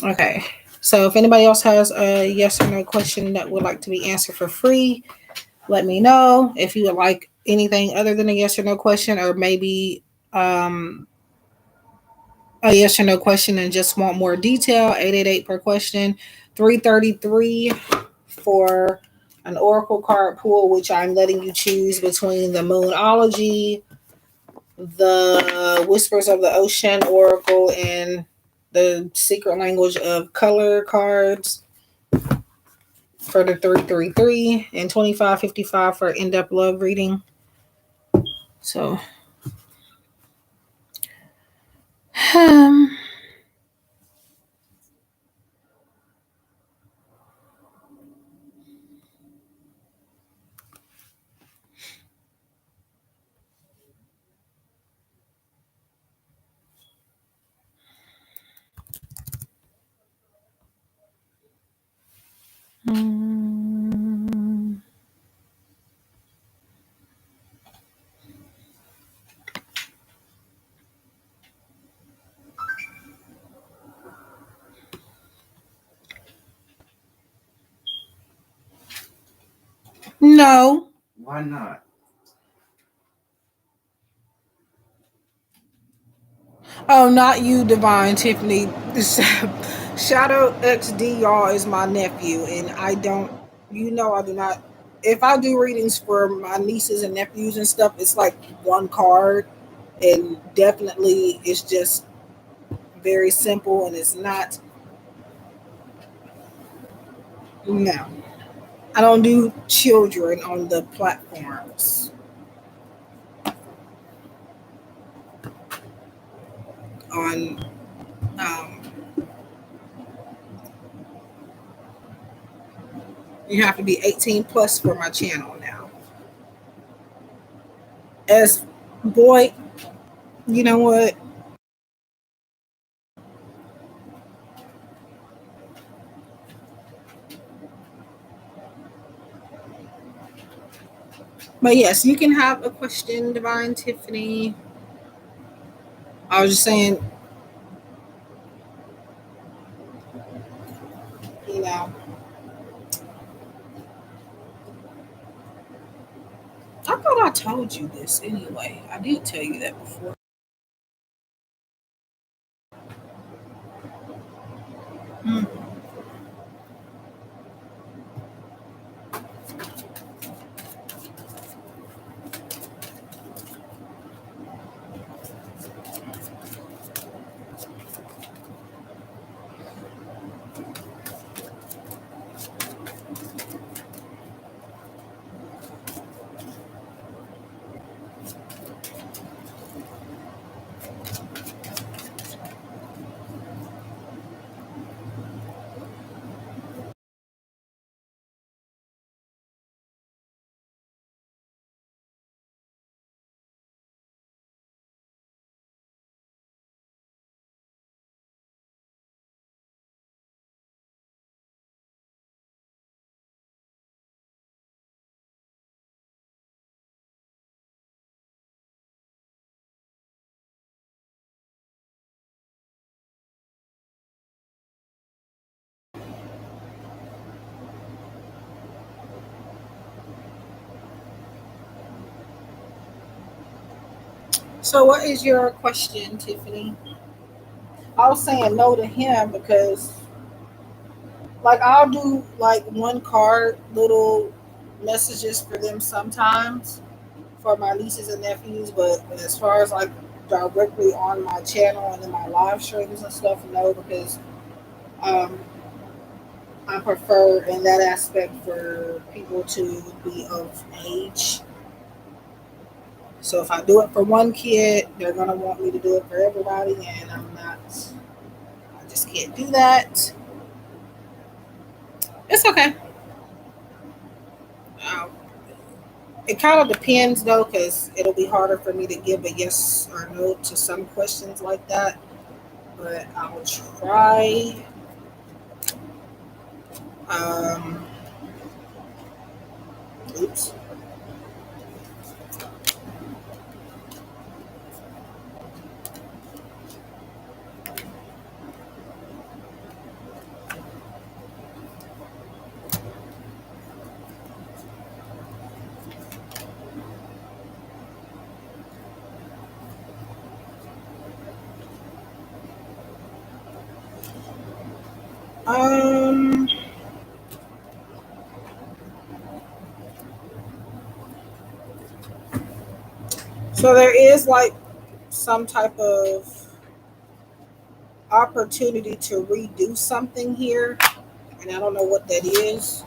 okay. So if anybody else has a yes or no question that would like to be answered for free, let me know. If you would like anything other than a yes or no question, or maybe a yes or no question and just want more detail, 888 per question, 333 for an oracle card pool, which I'm letting you choose between the Moonology, the Whispers of the Ocean oracle, and the Secret Language of Color cards for the 333, and 25.55 for in-depth love reading. So um no. Why not? Oh, not you, Divine Tiffany. Shadow XD, y'all, is my nephew, and I don't, I do not. If I do readings for my nieces and nephews and stuff, it's like one card, and definitely it's just very simple, and it's not. No, I don't do children on the platforms. on um, you have to be 18 plus for my channel now. As boy, you know what? But yes, you can have a question, Divine Tiffany. I was just saying, you know, I thought I told you this anyway. I did tell you that before. Mm. So, what is your question, Tiffany? I was saying no to him because, like, I'll do like one card little messages for them sometimes for my nieces and nephews, but as far as like directly on my channel and in my live streams and stuff, no, because um, I prefer in that aspect for people to be of age. So if I do it for one kid, they're gonna want me to do it for everybody, and I'm not. I just can't do that. It's okay. Um, it kind of depends though, because it'll be harder for me to give a yes or no to some questions like that. But I'll try. Um, oops. Um, so there is like some type of opportunity to redo something here, and I don't know what that is.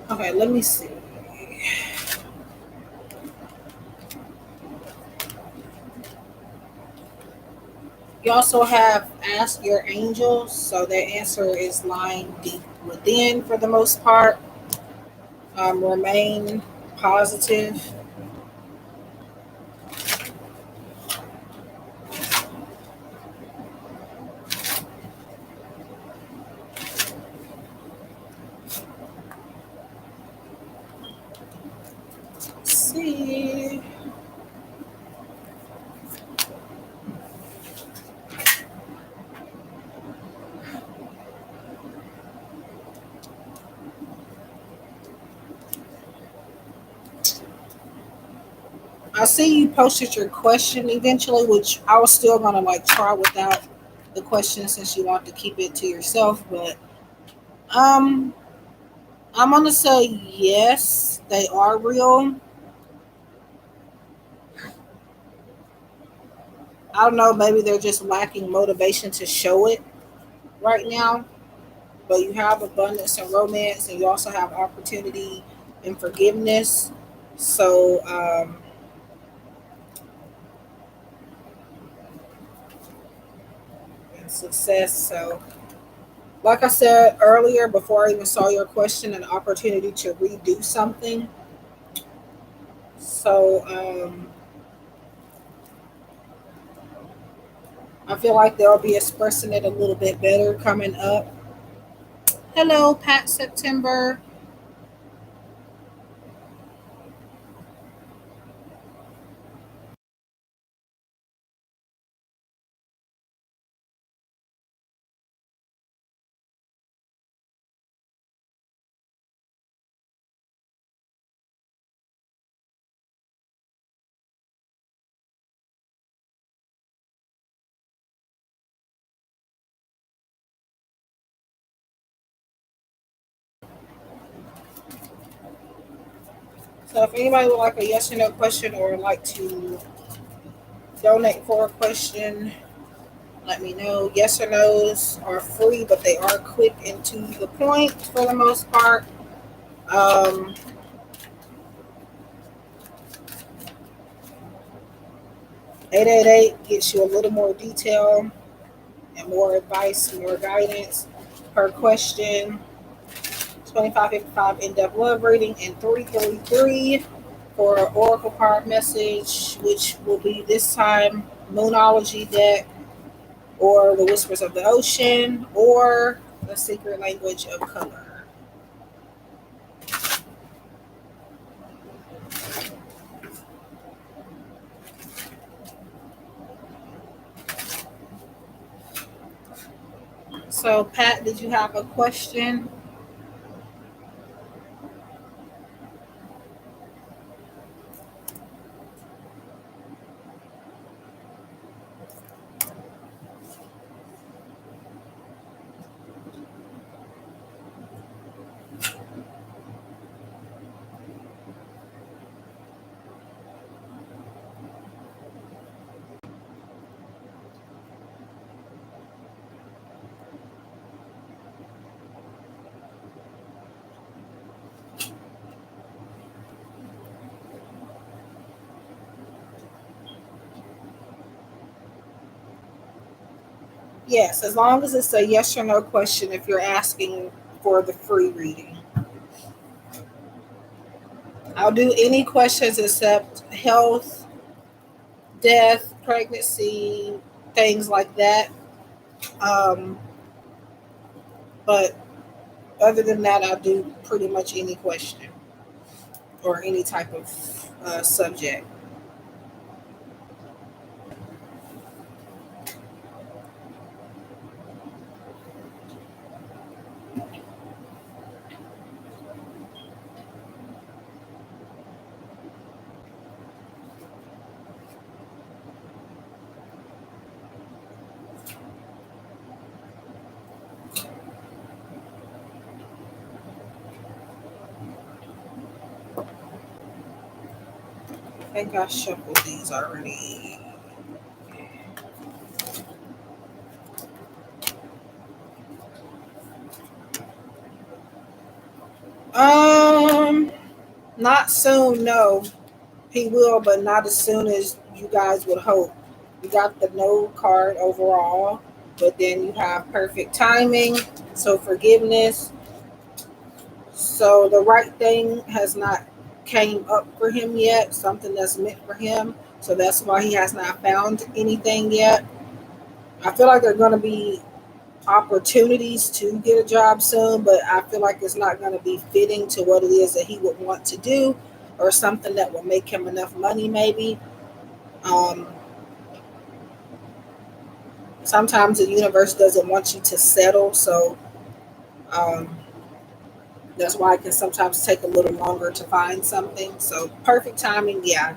Okay, let me see. You also have ask your angels, so their answer is lying deep within for the most part. Remain positive. Let's see. I see you posted your question eventually, which I was still gonna like try without the question since you want to keep it to yourself. But um, I'm gonna say yes, they are real. I don't know, maybe they're just lacking motivation to show it right now. But you have abundance and romance, and you also have opportunity and forgiveness. So and success. So like I said earlier, before I even saw your question, an opportunity to redo something. So I feel like they'll be expressing it a little bit better coming up. Hello, Pat September. So if anybody would like a yes or no question or like to donate for a question, let me know. Yes or no's are free, but they are quick and to the point for the most part. Um, 888 gets you a little more detail and more advice, more guidance per question. 2555 in-depth love reading, and 333 for an oracle card message, which will be this time Moonology deck, or the Whispers of the Ocean, or the Secret Language of Color. So, Pat, did you have a question? Yes, as long as it's a yes or no question if you're asking for the free reading. I'll do any questions except health, death, pregnancy, things like that. Um, but other than that, I'll do pretty much any question or any type of subject. I think I shuffled these already. Um, Not soon, no. He will, but not as soon as you guys would hope. You got the no card overall, but then you have perfect timing, so forgiveness. So the right thing has not came up for him yet, something that's meant for him. So that's why he has not found anything yet. I feel like there are going to be opportunities to get a job soon, but I feel like it's not going to be fitting to what it is that he would want to do, or something that will make him enough money, maybe. Um, Sometimes the universe doesn't want you to settle, so um, that's why it can sometimes take a little longer to find something. So perfect timing, yeah.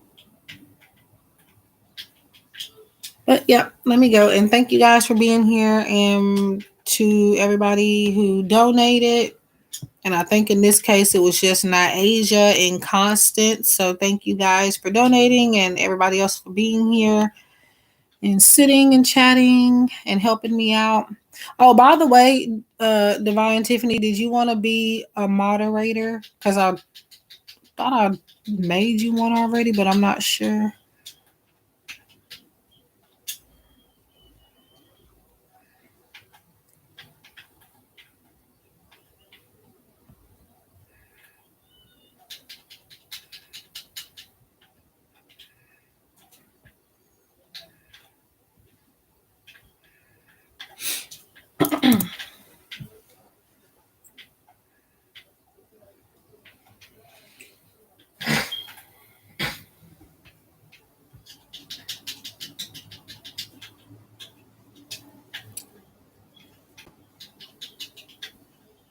But yeah, let me go. And thank you guys for being here, and to everybody who donated. And I think in this case, it was just Asia and Constance. So thank you guys for donating, and everybody else for being here and sitting and chatting and helping me out. Oh, by the way, Divine Tiffany, did you want to be a moderator? Because I thought I made you one already, but I'm not sure.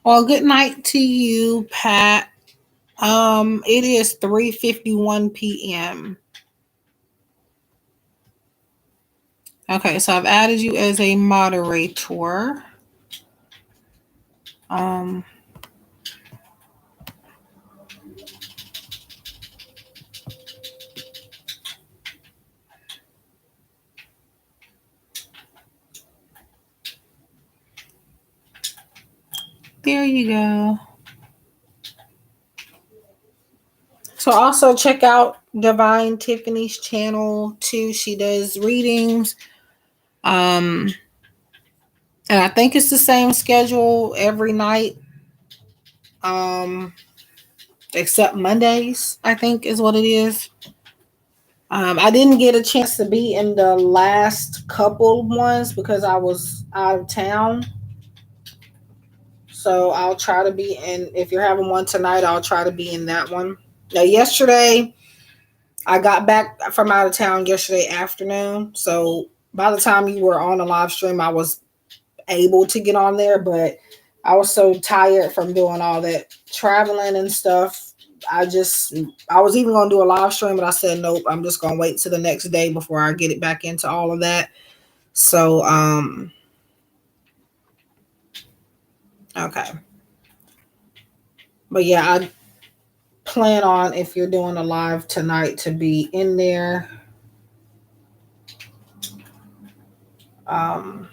Well, good night to you, Pat. It is 3:51 p.m. Okay, so I've added you as a moderator. Um, there you go. So also check out Divine Tiffany's channel too. She does readings. And I think it's the same schedule every night. Except Mondays, I think is what it is. I didn't get a chance to be in the last couple ones because I was out of town. So I'll try to be in. If you're having one tonight, I'll try to be in that one. Now, yesterday, I got back from out of town yesterday afternoon. So by the time you were on the live stream, I was able to get on there. But I was so tired from doing all that traveling and stuff. I was even going to do a live stream, but I said, nope, I'm just going to wait till the next day before I get it back into all of that. So, okay. But yeah, I plan on, if you're doing a live tonight, to be in there. Um,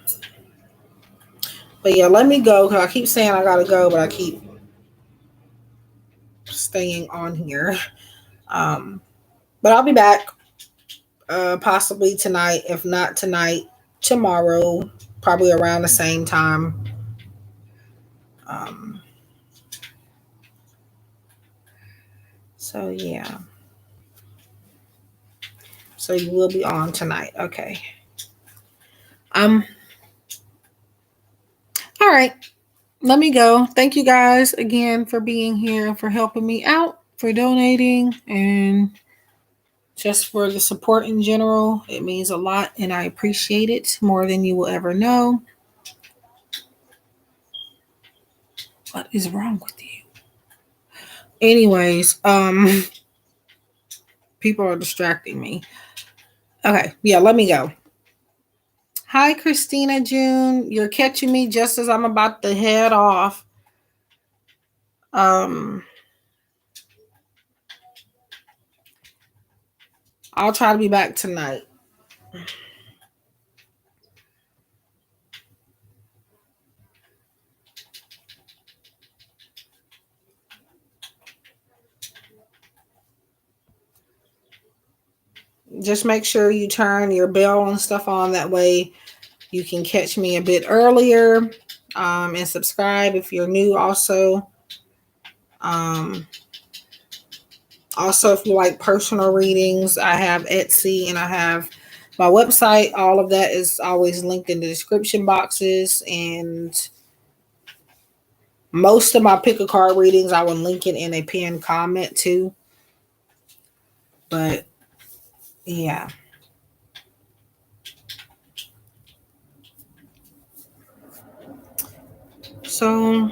but yeah, let me go because I keep saying I gotta go, but I keep staying on here. But I'll be back possibly tonight. If not tonight, tomorrow, probably around the same time. Um, so yeah. So you will be on tonight. Okay. All right. Let me go. Thank you guys again for being here, for helping me out, for donating, and just for the support in general. It means a lot, and I appreciate it more than you will ever know. What is wrong with you? Anyways, people are distracting me. Okay, yeah, let me go. Hi, Christina June. You're catching me just as I'm about to head off. I'll try to be back tonight. Just make sure you turn your bell and stuff on. That way you can catch me a bit earlier. And subscribe if you're new also. Also, if you like personal readings, I have Etsy and I have my website. All of that is always linked in the description boxes. And most of my pick a card readings, I will link it in a pinned comment too. But yeah. So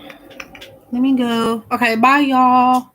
let me go. Okay, bye, y'all.